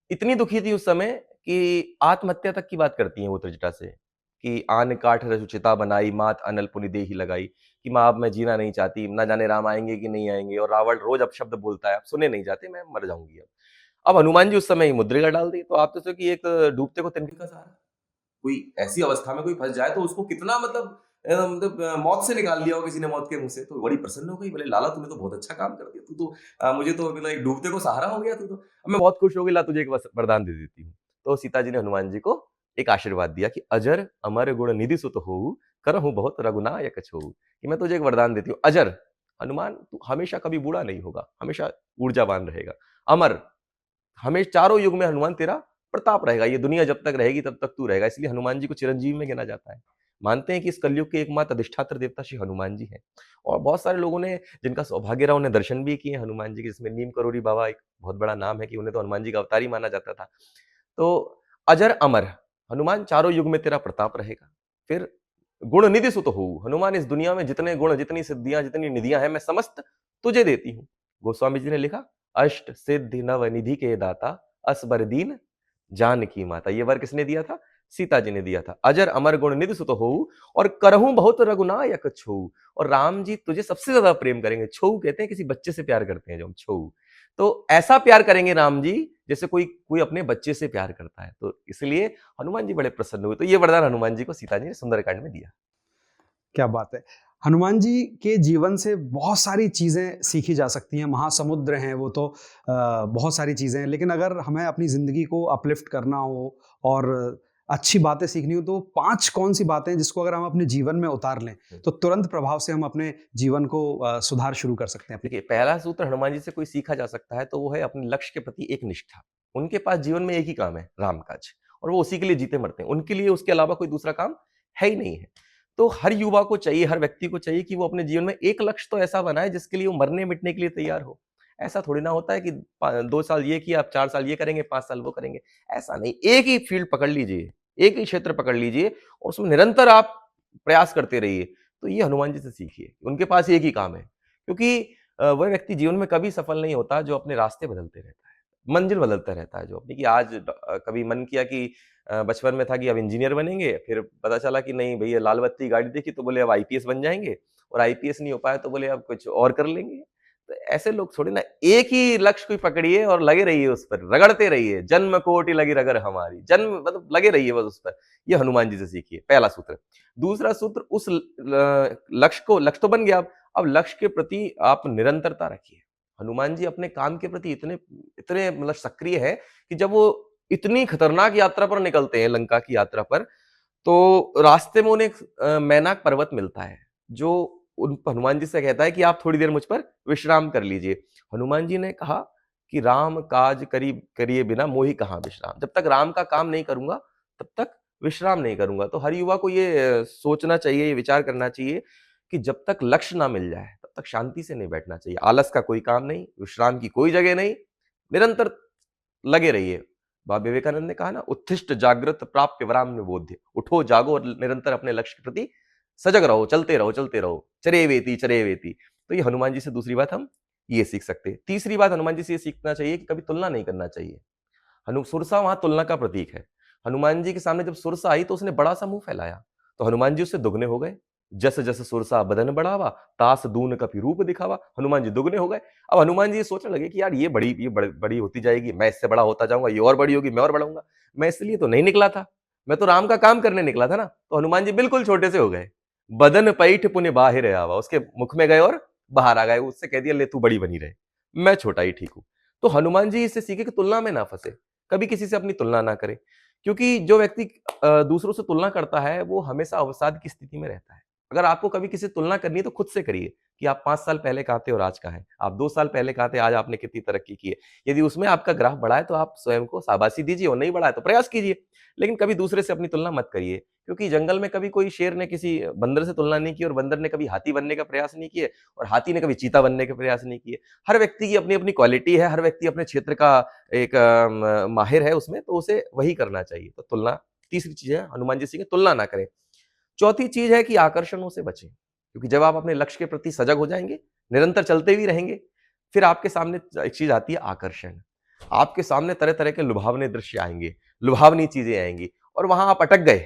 इतनी दुखी थी उस समय कि आत्महत्या तक की बात करती हैं वो त्रिजटा से, कि "आन काठ रसु चिता बनाई, मात अनल पुनि देहि लगाई", कि माँ अब मैं जीना नहीं चाहती, ना जाने राम आएँगे कि नहीं आएँगे, और रावण रोज़ अपशब्द बोलता है, अब सुने नहीं जाते, मैं मर जाऊँगी अब। अब हनुमान जी उस समय ही मुद्रिका डाल दी, तो आप तो सोचिए कि एक डूबते को तिनके का सहारा। कोई ऐसी अवस्था में कोई फँस जाए तो उसको कितना मतलब मौत से निकाल लिया हो किसी ने मौत के मुँह से, तो बड़ी प्रसन्न हो गई, बोले लाला तूने तो बहुत अच्छा काम कर दिया, तू तो मुझे तो मतलब एक डूबते को सहारा हो गया तू तो। अब मैं बहुत खुश हो गई, ला तुझे एक वरदान दे देती हूँ। तो सीता जी ने हनुमान जी को एक आशीर्वाद दिया कि अजर अमर गुण निधि सुत होऊ, करहु बहुत रघुनायक छोऊ, कि मैं तुझे एक वरदान देती हूँ। अजर, हनुमान तू हमेशा कभी बूढ़ा नहीं होगा, हमेशा ऊर्जावान रहेगा। अमर, हमें चारों युग में हनुमान तेरा प्रताप रहेगा, ये दुनिया जब तक रहेगी तब तक तू रहेगा, इसलिए हनुमान जी को चिरंजीव में गिना जाता है। मानते हैं कि इस कलयुग के एकमात्र अधिष्ठात्र देवता श्री हनुमान जी हैं, और बहुत सारे लोगों ने, जिनका सौभाग्य रहा, उन्हें दर्शन भी किए हनुमान जी के, जिसमें नीम करोड़ी बाबा एक बहुत बड़ा नाम है, कि उन्हें तो हनुमान जी का अवतार ही माना जाता था। तो अजर अमर, हनुमान चारों युग में तेरा प्रताप रहेगा। फिर गुण निधि सुत होऊ, हनुमान इस दुनिया में जितने गुण, जितनी सिद्धियां, जितनी निधियां हैं, मैं समस्त तुझे देती हूँ। गोस्वामी जी ने लिखा, अष्ट सिद्धि नव निधि के दाता, असबर दीन जानकी माता। ये वर किसने दिया था? सीता जी ने दिया था। अजर अमर गुण निधि सुत होऊ, और करहूं बहुत रघुनायक छोऊ, और राम जी तुझे सबसे ज्यादा प्रेम करेंगे। छोऊ कहते हैं किसी बच्चे से प्यार करते हैं जो हम, छोऊ। तो ऐसा प्यार करेंगे राम जी जैसे कोई कोई अपने बच्चे से प्यार करता है। तो इसलिए हनुमान जी बड़े प्रसन्न हुए। तो ये वरदान हनुमान जी को सीता जी ने सुंदरकांड में दिया। क्या बात है! हनुमान जी के जीवन से बहुत सारी चीज़ें सीखी जा सकती हैं, महासमुद्र हैं वो तो, बहुत सारी चीज़ें हैं, लेकिन अगर हमें अपनी ज़िंदगी को अपलिफ्ट करना हो और अच्छी बातें सीखनी हो, तो 5 कौन-सी बातें हैं जिसको अगर हम अपने जीवन में उतार लें, तो तुरंत प्रभाव से हम अपने जीवन को सुधार शुरू कर सकते हैं अपने? देखिए, पहला सूत्र हनुमान जी से कोई सीखा जा सकता है तो वो है अपने लक्ष्य के प्रति एक निष्ठा। उनके पास जीवन में एक ही काम है, राम काज, और वो उसी के लिए जीते मरते हैं। उनके लिए उसके अलावा कोई दूसरा काम है ही नहीं है। तो हर युवा को चाहिए, हर व्यक्ति को चाहिए कि वो अपने जीवन में एक लक्ष्य तो ऐसा बनाए जिसके लिए वो मरने-मिटने के लिए तैयार हो। ऐसा थोड़ी ना होता है कि 2 साल ये किया, आप 4 साल ये करेंगे, 5 साल वो करेंगे। ऐसा नहीं, एक ही फील्ड पकड़ लीजिए, एक ही क्षेत्र पकड़ लीजिए और उसमें निरंतर आप प्रयास करते रहिए। तो ये हनुमान जी से सीखिए। उनके पास एक ही काम है। क्योंकि वह व्यक्ति जीवन में कभी सफल नहीं होता जो अपने रास्ते बदलते रहता है, मंजिल बदलता रहता है जो अपनी, कि आज कभी मन किया कि बचपन में था कि अब इंजीनियर बनेंगे, फिर पता चला कि नहीं भैया, लाल बत्ती गाड़ी देखी तो बोले अब आईपीएस बन जाएँगे, और आईपीएस नहीं हो पाया तो बोले अब कुछ और कर लेंगे। तो ऐसे लोग थोड़ी ना, एक ही लक्ष्य को पकड़िए और लगे रहिए उस पर, रगड़ते रहिए, जन्म कोटि लगी रगड़ हमारी, जन्म मतलब लगे रहिए बस उस पर। ये हनुमान जी से सीखिए, पहला सूत्र। दूसरा सूत्र, उस लक्ष्य तो बन गया, अब लक्ष्य के प्रति आप निरंतरता रखिए। हनुमान जी अपने काम के प्रति इतने इतने मतलब सक्रिय है कि जब वो इतनी खतरनाक यात्रा पर निकलते हैं, लंका की यात्रा पर, तो रास्ते में उन्हें मैनाक पर्वत मिलता है, जो उन हनुमान जी से कहता है कि आप थोड़ी देर मुझ पर विश्राम कर लीजिए। हनुमान जी ने कहा कि राम काज करिए बिना मोहि कहाँ विश्राम। जब तक राम का काम नहीं करूंगा, तब तक विश्राम नहीं करूंगा। तो हर युवा को ये सोचना चाहिए, ये विचार करना चाहिए कि जब तक लक्ष्य ना मिल जाए, तब तक शांति से नहीं बैठना चाहिए। आलस का कोई काम नहीं, विश्राम की कोई जगह नहीं, निरंतर लगे रहिए। बाबा विवेकानंद ने कहा ना, उत्थिष्ट जागृत प्राप्य वराम्य बोध्य। उठो, जागो और निरंतर अपने लक्ष्य के प्रति सजग रहो, चलते रहो, चलते रहो, चरे वेती चरे वेती। तो ये हनुमान जी से दूसरी बात हम ये सीख सकते हैं। तीसरी बात हनुमान जी से ये सीखना चाहिए कि कभी तुलना नहीं करना चाहिए। सुरसा वहां तुलना का प्रतीक है। हनुमान जी के सामने जब सुरसा आई तो उसने बड़ा सा मुंह फैलाया, तो हनुमान जी उससे दुगने हो गए। जस जस सुरसा बदन बढ़ावा, तास दून कपि रूप दिखावा। हनुमान जी दुगने हो गए। अब हनुमान जी ये सोचने लगे कि यार ये बड़ी होती जाएगी, मैं इससे बड़ा होता जाऊंगा, ये और बड़ी होगी, मैं और बढ़ाऊंगा। मैं इसलिए तो नहीं निकला था, मैं तो राम का काम करने निकला था ना। तो हनुमान जी बिल्कुल छोटे से हो गए। बदन पैठ पुण्य बाहिर आवा, उसके मुख में गए और बाहर आ गए। उससे कह दिया, ले तू बड़ी बनी रहे, मैं छोटा ही ठीक हूं। तो हनुमान जी इससे सीखे कि तुलना में ना फंसे, कभी किसी से अपनी तुलना ना करें। क्योंकि जो व्यक्ति दूसरों से तुलना करता है, वो हमेशा अवसाद की स्थिति में रहता है। अगर आपको कभी किसी से तुलना करनी है तो खुद से करिए कि आप 5 साल पहले कहाँ थे और आज कहाँ हैं। आप 2 साल पहले कहाँ थे, आज आपने कितनी तरक्की की है। यदि उसमें आपका ग्राफ बढ़ा है तो आप स्वयं को शाबाशी दीजिए, और नहीं बढ़ा है तो प्रयास कीजिए। लेकिन कभी दूसरे से अपनी तुलना मत करिए, क्योंकि जंगल में कभी कोई शेर ने किसी बंदर से तुलना नहीं की, और बंदर ने कभी हाथी बनने का प्रयास नहीं किए, और हाथी ने कभी चीता बनने का प्रयास नहीं किए। हर व्यक्ति की अपनी अपनी क्वालिटी है, हर व्यक्ति अपने क्षेत्र का एक माहिर है उसमें, तो उसे वही करना चाहिए। तो तुलना तीसरी चीज है, हनुमान जी सीखे तुलना ना करें। चौथी चीज है कि आकर्षणों से बचें, क्योंकि जब आप अपने लक्ष्य के प्रति सजग हो जाएंगे, निरंतर चलते भी रहेंगे, फिर आपके सामने एक चीज आती है, आकर्षण। आपके सामने तरह तरह के लुभावने दृश्य आएंगे, लुभावनी चीजें आएंगी, और वहां आप अटक गए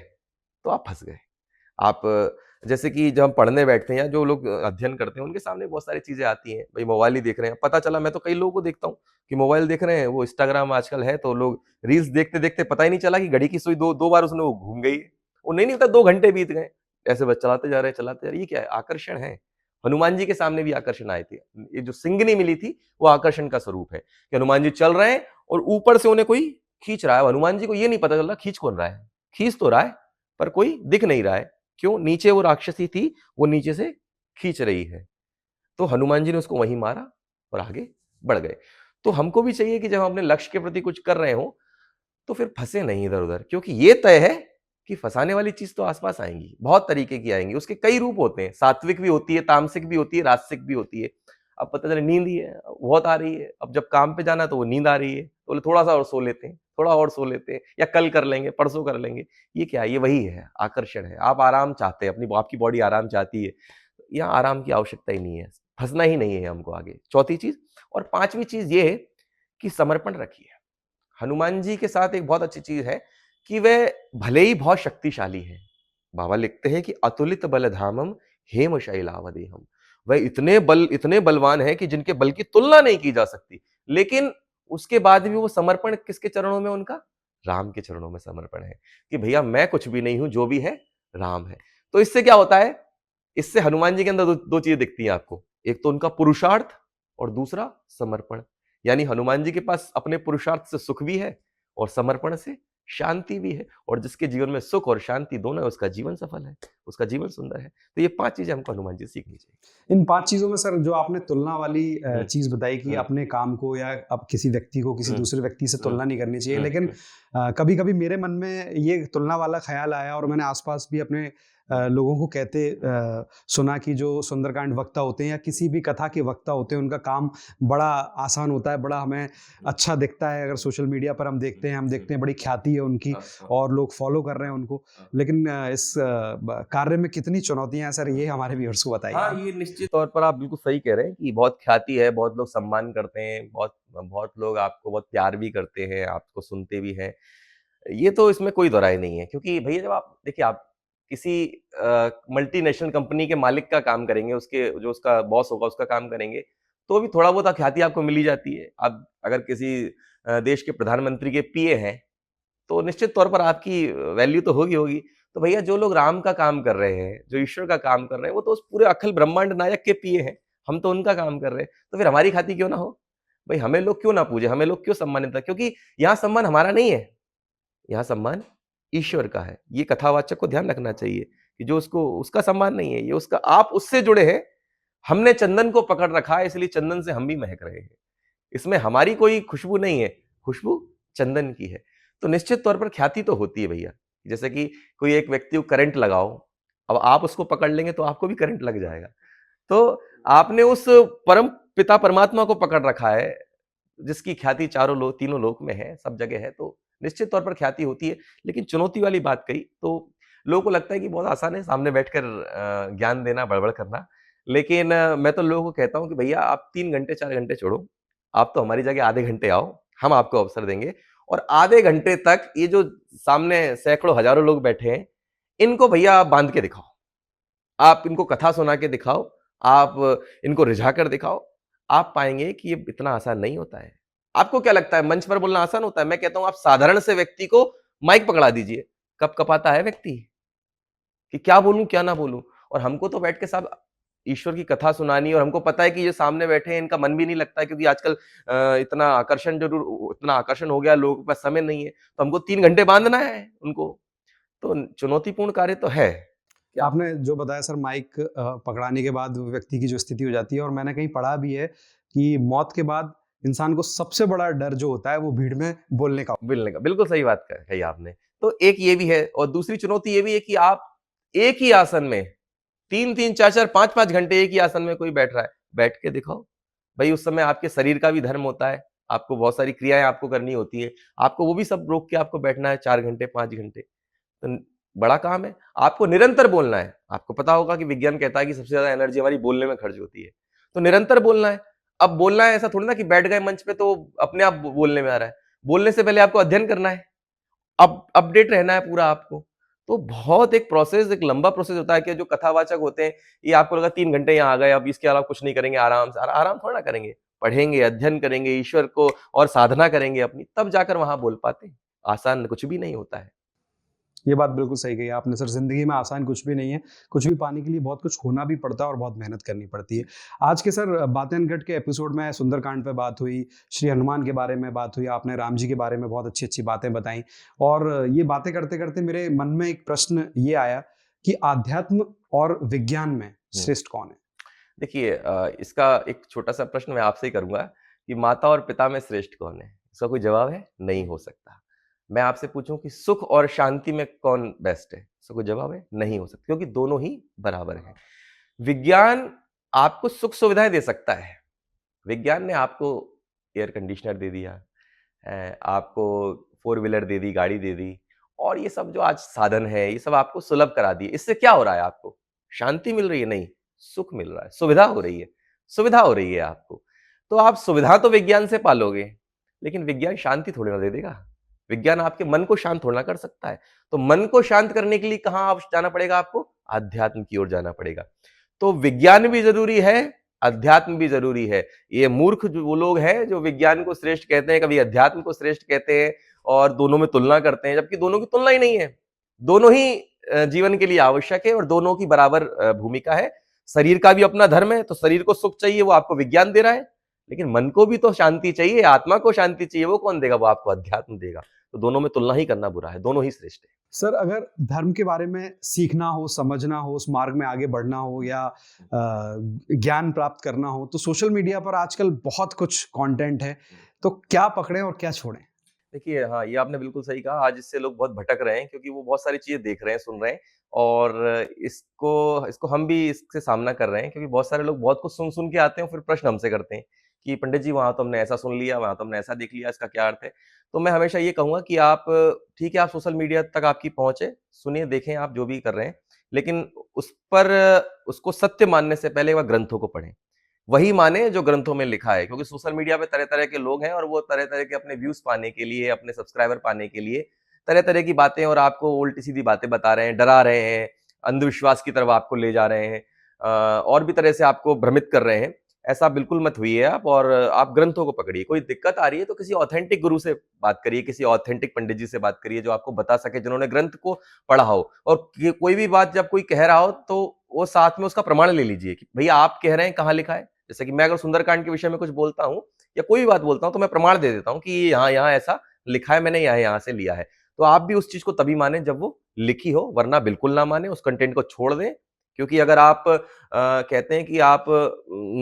तो आप फंस गए। आप जैसे कि जब हम पढ़ने बैठते हैं या जो लोग अध्ययन करते हैं, उनके सामने बहुत सारी चीजें आती हैं। भाई मोबाइल ही देख रहे हैं, पता चला, मैं तो कई लोगों को देखता हूँ कि मोबाइल देख रहे हैं, वो इंस्टाग्राम आजकल है, तो लोग रील्स देखते देखते पता ही नहीं चला कि घड़ी की सुई दो दो बार उसने वो घूम गई। वो नहीं पता 2 घंटे बीत गए, ऐसे बस चलाते जा रहे हैं, चलाते जा रहे हैं। ये क्या है? आकर्षण है। हनुमान जी के सामने भी आकर्षण आए थे। ये जो सिंगनी मिली थी, वो आकर्षण का स्वरूप है कि हनुमान जी चल रहे हैं और ऊपर से उन्हें कोई खींच रहा है। हनुमान जी को ये नहीं पता चल रहा खींच कौन रहा है। खींच तो रहा है, पर कोई दिख नहीं रहा है। क्यों? नीचे वो राक्षसी थी, वो नीचे से खींच रही है। तो हनुमान जी ने उसको वहीं मारा और आगे बढ़ गए। तो हमको भी चाहिए कि जब हम अपने लक्ष्य के प्रति कुछ कर रहे हो, तो फिर फंसे नहीं इधर-उधर, क्योंकि ये तय है कि फंसाने वाली चीज़ तो आस-पास आएँगी, बहुत तरीके की आएँगी। उसके कई रूप होते हैं, सात्विक भी होती है, तामसिक भी होती है, राजसिक भी होती है। अब पता चले नींद ही है, बहुत आ रही है, अब जब काम पे जाना है तो वो नींद आ रही है, तो बोले थोड़ा-सा और सो लेते हैं, थोड़ा और सो लेते हैं, या कल कर लेंगे, परसों कर लेंगे। ये क्या है? ये वही है, आकर्षण है। आप आराम चाहते हैं, आपकी बॉडी आराम चाहती है। यहाँ आराम की आवश्यकता ही नहीं है, फँसना ही नहीं है हमको आगे, चौथी चीज़। और पाँचवीं चीज़ ये है कि समर्पण रखिए। हनुमान जी के साथ एक बहुत अच्छी चीज़ है कि वे भले ही बहुत शक्तिशाली हैं। बाबा लिखते हैं कि अतुलित बलधामम हेम शैलावदेहम। वह इतने बलवान हैं कि जिनके बल की तुलना नहीं की जा सकती। लेकिन उसके बाद भी वो समर्पण किसके चरणों में उनका? राम के चरणों में समर्पण है कि भैया मैं कुछ भी नहीं हूं, जो भी है राम है। तो इससे क्या होता है? इससे हनुमान जी के अंदर दो चीजें दिखती हैं आपको। एक तो उनका पुरुषार्थ, और दूसरा समर्पण। यानी हनुमान जी के पास अपने पुरुषार्थ से सुख भी है और समर्पण से शांति भी है, और जिसके जीवन में सुख और शांति दोनों है, उसका जीवन सफल है, उसका जीवन सुंदर है। तो ये 5 चीजें हमको हनुमान जी से सीखनी चाहिए। इन 5 चीज़ों में सर जो आपने तुलना वाली हुँ, चीज़ बताई कि हुँ, अपने काम को या अब किसी व्यक्ति को किसी हुँ, दूसरे व्यक्ति से हुँ, तुलना नहीं करनी चाहिए, हुँ, लेकिन हुँ, कभी-कभी मेरे मन में ये तुलना वाला ख़्याल आया, और मैंने आस-पास भी अपने लोगों को कहते सुना कि जो सुंदरकांड वक्ता होते हैं या किसी भी कथा के वक्ता होते हैं, उनका काम बड़ा आसान होता है, बड़ा हमें अच्छा दिखता है। अगर सोशल मीडिया पर हम देखते हैं बड़ी ख्याति है उनकी हाँ, हाँ, और लोग फॉलो कर रहे हैं उनको। हाँ। लेकिन इस कार्य में कितनी चुनौतियाँ हैं सर, ये हमारे व्यूअर्स को बताइए हाँ, आप? ये निश्चित तौर पर आप बिल्कुल सही कह रहे हैं कि बहुत ख्याति है, बहुत लोग सम्मान करते हैं, बहुत बहुत लोग आपको बहुत प्यार भी करते हैं, आपको सुनते भी हैं। ये तो इसमें कोई दो राय नहीं है, क्योंकि भैया जब आप देखिए, आप किसी मल्टीनेशनल कंपनी के मालिक का काम करेंगे, उसके जो उसका बॉस होगा उसका काम करेंगे, तो भी थोड़ा बहुत ख्याति आपको मिली जाती है। अब अगर किसी देश के प्रधानमंत्री के पीए हैं, तो निश्चित तौर पर आपकी वैल्यू तो होगी होगी। तो भैया जो लोग राम का काम कर रहे हैं, जो ईश्वर का काम कर रहे हैं, वो तो उस पूरे अखिल ब्रह्मांड नायक के पीए हैं। हम तो उनका काम कर रहे हैं, तो फिर हमारी खातिर क्यों ना हो? भई हमें लोग क्यों ना पूजें, हमें लोग क्यों सम्मानित ना, क्योंकि यहाँ सम्मान हमारा नहीं है, यहाँ सम्मान ईश्वर का है। ये कथावाचक को ध्यान रखना चाहिए कि जो उसको उसका सम्मान नहीं है, ये उसका, आप उससे जुड़े हैं। हमने चंदन को पकड़ रखा है, इसलिए चंदन से हम भी महक रहे हैं। इसमें हमारी कोई खुशबू नहीं है, खुशबू चंदन की है। तो निश्चित तौर पर ख्याति तो होती है भैया। जैसे कि कोई एक व्यक्ति को करंट लगाओ, अब आप उसको पकड़ लेंगे तो आपको भी करंट लग जाएगा। तो आपने उस परम पिता परमात्मा को पकड़ रखा है, जिसकी ख्याति चारों लोक, तीनों लोक में है, सब जगह है, तो निश्चित तौर पर ख्याति होती है। लेकिन चुनौती वाली बात कही, तो लोगों को लगता है कि बहुत आसान है सामने बैठकर ज्ञान देना, बड़बड़ करना। लेकिन मैं तो लोगों को कहता हूँ कि भैया आप 3 घंटे, 4 घंटे छोड़ो, आप तो हमारी जगह आधे घंटे आओ, हम आपको अवसर देंगे और आधे घंटे तक ये जो सामने सैकड़ों, हज़ारों लोग बैठे हैं, इनको भैया आप बाँध के दिखाओ। आप इनको कथा सुना के दिखाओ, आप इनको रिझा कर दिखाओ, आप पाएँगे कि ये इतना आसान नहीं होता है। आपको क्या लगता है मंच पर बोलना आसान होता है? मैं कहता हूँ आप साधारण से व्यक्ति को माइक पकड़ा दीजिए, कँप-कँपाता है व्यक्ति कि क्या बोलूँ, क्या ना बोलूँ? और हमको तो बैठ के साहब ईश्वर की कथा सुनानी है और हमको पता है कि ये सामने बैठे हैं, इनका मन भी नहीं लगता है क्योंकि आजकल इतना आकर्षण हो गया, लोगों के पास समय नहीं है, तो हमको 3 घंटे बाँधना है उनको। तो चुनौतीपूर्ण कार्य तो है। क्या आपने जो बताया सर, माइक पकड़ाने के बाद व्यक्ति की जो स्थिति हो जाती है, और मैंने कहीं पढ़ा भी है कि मौत के बाद इंसान को सबसे बड़ा डर जो होता है वो भीड़ में बोलने का। मिलने का, बिल्कुल सही बात कही आपने। तो एक ये भी है और दूसरी चुनौती ये भी है कि आप एक ही आसन में 3-3, 4-4, 5-5 घंटे एक ही आसन में कोई बैठ रहा है, बैठ के दिखाओ। भई उस समय आपके शरीर का भी धर्म होता है, आपको बहुत सारी क्रियाएँ आपको करनी होती है, आपको वो भी सब रोक के आपको बैठना है 4 घंटे, 5 घंटे। तो बड़ा काम है, आपको निरंतर बोलना है। आपको पता होगा कि विज्ञान कहता है कि सबसे ज़्यादा एनर्जी हमारी बोलने में खर्च होती है, तो निरंतर बोलना है। अब बोलना है ऐसा थोड़ी ना कि बैठ गए मंच पे तो अपने आप बोलने में आ रहा है। बोलने से पहले आपको अध्ययन करना है, अपडेट रहना है पूरा आपको। तो बहुत एक प्रोसेस, एक लंबा प्रोसेस होता है कि जो कथावाचक होते हैं, ये आपको लगा 3 घंटे यहाँ आ गए, अब इसके अलावा कुछ नहीं करेंगे, आराम से आराम थोड़ा ना करेंगे। पढ़ेंगे, अध्ययन करेंगे, ईश्वर को और साधना करेंगे अपनी, तब जाकर वहाँ बोल पाते हैं। आसान कुछ भी नहीं होता है। ये बात बिल्कुल सही कही आपने सर, जिंदगी में आसान कुछ भी नहीं है। कुछ भी पाने के लिए बहुत कुछ खोना भी पड़ता है और बहुत मेहनत करनी पड़ती है। आज के सर बातें अनकट के एपिसोड में सुंदरकांड पे बात हुई, श्री हनुमान के बारे में बात हुई, आपने राम जी के बारे में बहुत अच्छी अच्छी बातें बताई। और ये बातें करते करते मेरे मन में एक प्रश्न ये आया कि आध्यात्म और विज्ञान में श्रेष्ठ कौन है? देखिए इसका एक छोटा-सा प्रश्न मैं आपसे ही करूँगा कि माता और पिता में श्रेष्ठ कौन है? इसका कोई जवाब है? नहीं हो सकता। मैं आपसे पूछूँ कि सुख और शांति में कौन बेस्ट है? इसका कोई जवाब है? नहीं हो सकता क्योंकि दोनों ही बराबर हैं। विज्ञान आपको सुख-सुविधाएँ दे सकता है। विज्ञान ने आपको एयर कंडीशनर दे दिया, आपको फोर व्हीलर दे दी, गाड़ी दे दी और ये सब जो आज साधन है, ये सब आपको सुलभ करा दिए। इससे क्या हो रहा है आपको? शांति मिल रही है? नहीं, सुख मिल रहा है, सुविधा हो रही है, सुविधा हो रही है आपको। तो आप सुविधा तो विज्ञान से पालोगे, लेकिन विज्ञान शांति थोड़ी ना दे देगा। विज्ञान आपके मन को शांत थोड़ी ना कर सकता है। तो मन को शांत करने के लिए कहाँ आप जाना पड़ेगा आपको? अध्यात्म की ओर जाना पड़ेगा। तो विज्ञान भी ज़रूरी है, अध्यात्म भी ज़रूरी है। ये मूर्ख जो वो लोग हैं जो विज्ञान को श्रेष्ठ कहते हैं, कभी अध्यात्म को श्रेष्ठ कहते हैं और दोनों में तुलना करते हैं, जबकि दोनों की तुलना ही नहीं है। दोनों ही जीवन के लिए आवश्यक है और दोनों की बराबर भूमिका है। शरीर का भी अपना धर्म है, तो शरीर को सुख चाहिए, वो आपको विज्ञान दे रहा है, लेकिन मन को भी तो शांति चाहिए, आत्मा को शांति चाहिए, वो कौन देगा? वो आपको अध्यात्म देगा। तो दोनों में तुलना ही करना बुरा है, दोनों ही श्रेष्ठ है। सर, अगर धर्म के बारे में सीखना हो, समझना हो, उस मार्ग में आगे बढ़ना हो या ज्ञान प्राप्त करना हो, तो सोशल मीडिया पर आजकल बहुत कुछ कंटेंट है, तो क्या पकड़ें और क्या छोड़ें? देखिए, हाँ, ये आपने बिल्कुल सही कहा। आज इससे लोग बहुत भटक रहे हैं क्योंकि वो बहुत सारी चीज़ें देख रहे हैं, सुन रहे हैं और इसको इसको हम भी इससे सामना कर रहे हैं क्योंकि बहुत सारे लोग बहुत कुछ सुन-सुन के आते हैं, फिर प्रश्न हमसे करते हैं कि पंडित जी वहाँ तो हमने ऐसा सुन लिया, वहाँ तो हमने ऐसा देख लिया, इसका क्या अर्थ है? तो मैं हमेशा ये कहूँगा कि आप ठीक है, आप सोशल मीडिया तक आपकी पहुँच है, सुनिए, देखें आप जो भी कर रहे हैं, लेकिन उस पर उसको सत्य मानने से पहले एक बार ग्रंथों को पढ़ें। वही माने जो ग्रंथों में लिखा है क्योंकि सोशल मीडिया पे तरह-तरह के लोग हैं और वो तरह-तरह के अपने व्यूज़ पाने के लिए, अपने सब्सक्राइबर पाने के लिए तरह-तरह की बातें और आपको उल्टी-सीधी बातें बता रहे हैं, डरा रहे हैं, अंधविश्वास की तरफ आपको ले जा रहे हैं और भी तरह से आपको भ्रमित कर रहे हैं। ऐसा बिल्कुल मत होइए आप, और आप ग्रंथों को पकड़िए। कोई दिक्कत आ रही है तो किसी ऑथेंटिक गुरु से बात करिए, किसी ऑथेंटिक पंडित जी से बात करिए जो आपको बता सके, जिन्होंने ग्रंथ को पढ़ा हो। और कोई भी बात जब कोई कह रहा हो तो वो साथ में उसका प्रमाण ले लीजिए कि भैया आप कह रहे हैं, कहाँ लिखा है। जैसे कि मैं अगर सुंदरकांड के विषय में कुछ बोलता हूँ या कोई भी बात बोलता हूँ तो मैं प्रमाण दे देता हूँ कि ये यहाँ यहाँ ऐसा लिखा है, मैंने यहाँ यहाँ से लिया है। तो आप भी उस चीज को तभी माने जब वो लिखी हो, वरना बिल्कुल ना माने, उस कंटेंट को छोड़ दें। क्योंकि अगर आप कहते हैं कि आप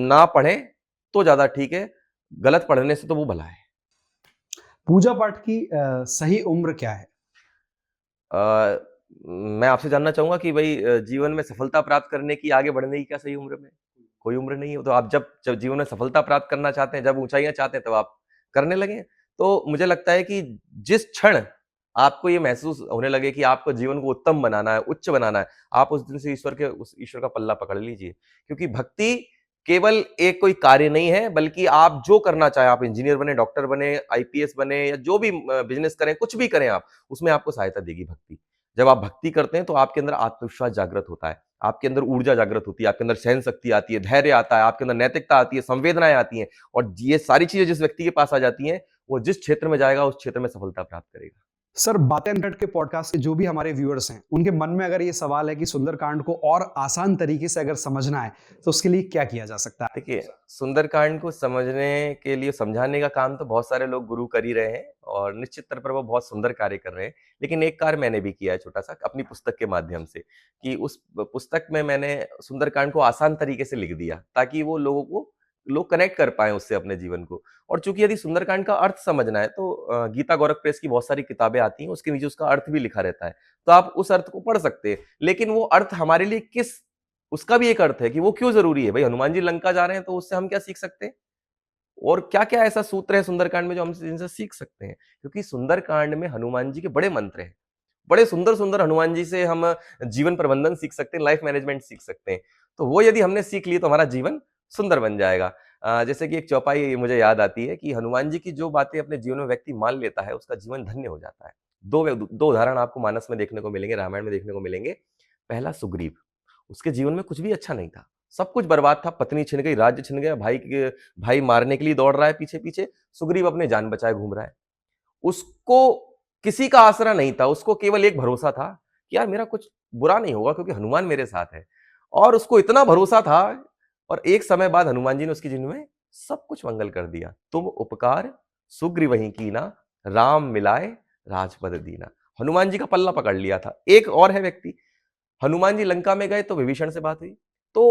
ना पढ़ें तो ज्यादा ठीक है, गलत पढ़ने से तो वो भला है। पूजा पाठ की सही उम्र क्या है? अ, मैं आपसे जानना चाहूंगा कि भाई जीवन में सफलता प्राप्त करने की, आगे बढ़ने की क्या सही उम्र में कोई उम्र नहीं है। तो आप जब जब जीवन में सफलता प्राप्त करना चाहते हैं, जब ऊंचाइयां चाहते हैं, तब आप करने लगे। तो मुझे लगता है कि जिस क्षण आपको ये महसूस होने लगे कि आपको जीवन को उत्तम बनाना है, उच्च बनाना है, आप उस दिन से उस ईश्वर का पल्ला पकड़ लीजिए। क्योंकि भक्ति केवल एक कोई कार्य नहीं है, बल्कि आप जो करना चाहें, आप इंजीनियर बने, डॉक्टर बने, आईपीएस बने, या जो भी बिजनेस करें, कुछ भी करें आप, उसमें आपको सहायता देगी भक्ति। जब आप भक्ति करते हैं तो आपके अंदर आत्मविश्वास जागृत होता है, आपके अंदर ऊर्जा जागृत होती है, आपके अंदर सहन शक्ति आती है, धैर्य आता है, आपके अंदर नैतिकता आती है, संवेदनाएं आती हैं। और ये सारी चीजें जिस व्यक्ति के पास आ जाती हैं, वो जिस क्षेत्र में जाएगा उस क्षेत्र में सफलता प्राप्त करेगा। सर, बातें अनकट के पॉडकास्ट के जो भी हमारे व्यूअर्स हैं, उनके मन में अगर ये सवाल है कि सुंदरकांड को और आसान तरीके से अगर समझना है तो उसके लिए क्या किया जा सकता है? देखिए, सुंदरकांड को समझने के लिए, समझाने का काम तो बहुत सारे लोग गुरु कर ही रहे हैं, और निश्चित तौर पर वो बहुत सुंदर कार्य कर रहे हैं। लेकिन एक कार्य मैंने भी किया है छोटा-सा, अपनी पुस्तक के माध्यम से, कि उस पुस्तक में मैंने सुंदरकांड को आसान तरीके से लिख दिया, ताकि वो लोग कनेक्ट कर पाएँ उससे अपने जीवन को। और चूँकि यदि सुंदरकांड का अर्थ समझना है तो गीता गौरव प्रेस की बहुत सारी किताबें आती हैं, उसके नीचे उसका अर्थ भी लिखा रहता है। तो आप उस अर्थ को पढ़ सकते हैं। लेकिन वो अर्थ हमारे लिए उसका भी एक अर्थ है कि वो क्यों ज़रूरी है? भई हनुमान जी लंका जा रहे हैं तो उससे हम क्या सीख सकते हैं? और क्या-क्या ऐसा सूत्र है सुंदरकांड में जो हम जिनसे सीख सकते हैं? क्योंकि सुंदरकांड में हनुमान जी के बड़े मंत्र हैं। बड़े सुंदर-सुंदर हनुमान जी से हम जीवन प्रबंधन सीख सकते हैं, लाइफ मैनेजमेंट सीख सकते हैं। तो वो यदि हमने सीख ली तो हमारा जीवन सुंदर बन जाएगा। जैसे कि एक चौपाई मुझे याद आती है कि हनुमान जी की जो बातें अपने जीवन में व्यक्ति मान लेता है, उसका जीवन धन्य हो जाता है। 2 उदाहरण आपको मानस में देखने को मिलेंगे, रामायण में देखने को मिलेंगे। पहला सुग्रीव, उसके जीवन में कुछ भी अच्छा नहीं था। सब कुछ बर्बाद था, पत्नी छिन गई, राज्य छिन गया, भाई मारने के लिए दौड़ रहा है पीछे-पीछे, सुग्रीव अपने जान बचाए घूम रहा है। उसको किसी का आसरा नहीं था, उसको केवल एक भरोसा था कि यार मेरा कुछ बुरा नहीं होगा क्योंकि हनुमान मेरे साथ है। और उसको इतना भरोसा था, और एक समय बाद हनुमान जी ने उसके जीवन में सब कुछ मंगल कर दिया। तुम उपकार सुग्रीवहि कीना, राम मिलाए राजपद दीना। हनुमान जी का पल्ला पकड़ लिया था। एक और है व्यक्ति, हनुमान जी लंका में गए तो विभीषण से बात हुई। तो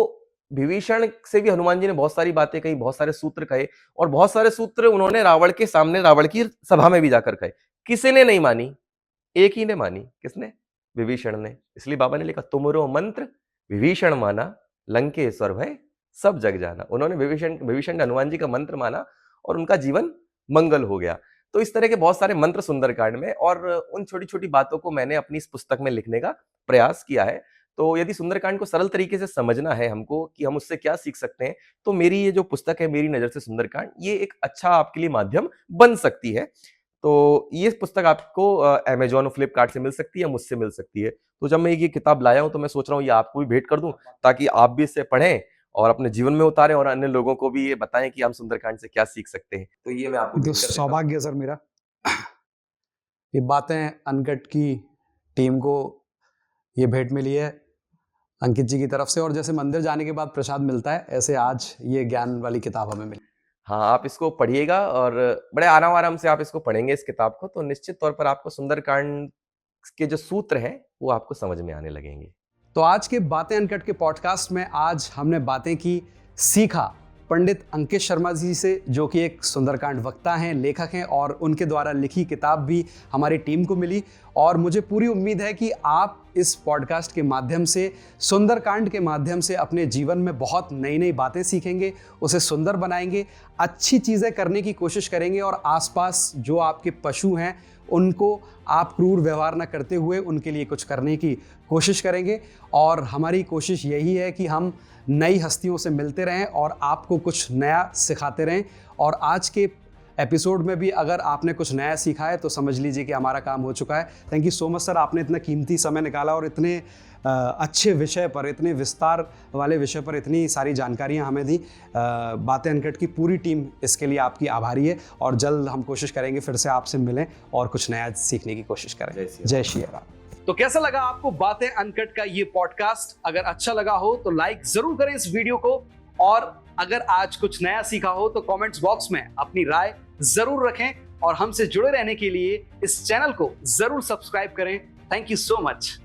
विभीषण से भी हनुमान जी ने बहुत सारी बातें कही, बहुत सारे सूत्र कहे, और बहुत सारे सूत्र उन्होंने रावण के सामने, रावण की सभा में भी जाकर कहे। किसी ने नहीं मानी, एक ही ने मानी। किसने? विभीषण ने। इसलिए बाबा ने लिखा, तुमरो मंत्र विभीषण माना, लंकेश्वर भय सब जग जाना। उन्होंने विभीषण ने हनुमान जी का मंत्र माना और उनका जीवन मंगल हो गया। तो इस तरह के बहुत सारे मंत्र सुंदरकांड में, और उन छोटी-छोटी बातों को मैंने अपनी इस पुस्तक में लिखने का प्रयास किया है। तो यदि सुंदरकांड को सरल तरीके से समझना है हमको कि हम उससे क्या सीख सकते हैं, तो मेरी ये जो पुस्तक है, मेरी नज़र से सुंदरकांड, ये एक अच्छा आपके लिए माध्यम बन सकती है। तो ये पुस्तक आपको अमेज़न और फ्लिपकार्ट से मिल सकती है, मुझसे मिल सकती है। तो जब मैं ये किताब लाया हूँ तो मैं सोच रहा हूँ ये आपको भी भेंट कर दूँ, ताकि आप भी इसे पढ़ें और अपने जीवन में उतारें, और अन्य लोगों को भी ये बताएँ कि हम सुंदरकांड से क्या सीख सकते हैं। तो ये मैं आपको तो भेंट कर देता हूँ। सौभाग्य सर मेरा, ये बातें अनकट की टीम को ये भेंट मिली है अंकित जी की तरफ से, और जैसे मंदिर जाने के बाद प्रसाद मिलता है, ऐसे आज ये ज्ञान वाली किताब हमें मिली। हाँ, आप इसको पढ़िएगा, और बड़े आराम-आराम से आप इसको पढ़ेंगे इस किताब को, तो निश्चित तौर पर आपको सुंदरकांड के जो सूत्र हैं, वो आपको समझ में आने लगेंगे। तो आज के बातें अनकट के पॉडकास्ट में आज हमने बातें की, सीखा पंडित अंकित शर्मा जी से, जो कि एक सुंदरकांड वक्ता हैं, लेखक हैं, और उनके द्वारा लिखी किताब भी हमारी टीम को मिली। और मुझे पूरी उम्मीद है कि आप इस पॉडकास्ट के माध्यम से, सुंदरकांड के माध्यम से अपने जीवन में बहुत नई नई बातें सीखेंगे, उसे सुंदर बनाएंगे, अच्छी चीज़ें करने की कोशिश करेंगे, और आसपास जो आपके पशु हैं उनको आप क्रूर व्यवहार न करते हुए उनके लिए कुछ करने की कोशिश करेंगे। और हमारी कोशिश यही है कि हम नई हस्तियों से मिलते रहें और आपको कुछ नया सिखाते रहें। और आज के एपिसोड में भी अगर आपने कुछ नया सीखा है तो समझ लीजिए कि हमारा काम हो चुका है। Thank you so much sir, आपने इतना कीमती समय निकाला और इतने अच्छे विषय पर, इतने विस्तार वाले विषय पर इतनी सारी जानकारियां हमें दी। बातें अनकट की पूरी टीम इसके लिए आपकी आभारी है और जल्द हम कोशिश करेंगे फिर से आपसे मिलें और कुछ नया सीखने की कोशिश करें। जय श्री राम। तो कैसा लगा आपको बातें अनकट का ये पॉडकास्ट? अगर अच्छा लगा हो तो लाइक जरूर करें इस वीडियो को, और अगर आज कुछ नया सीखा हो तो कमेंट्स बॉक्स में अपनी राय जरूर रखें, और हमसे जुड़े रहने के लिए इस चैनल को जरूर सब्सक्राइब करें। Thank you so much.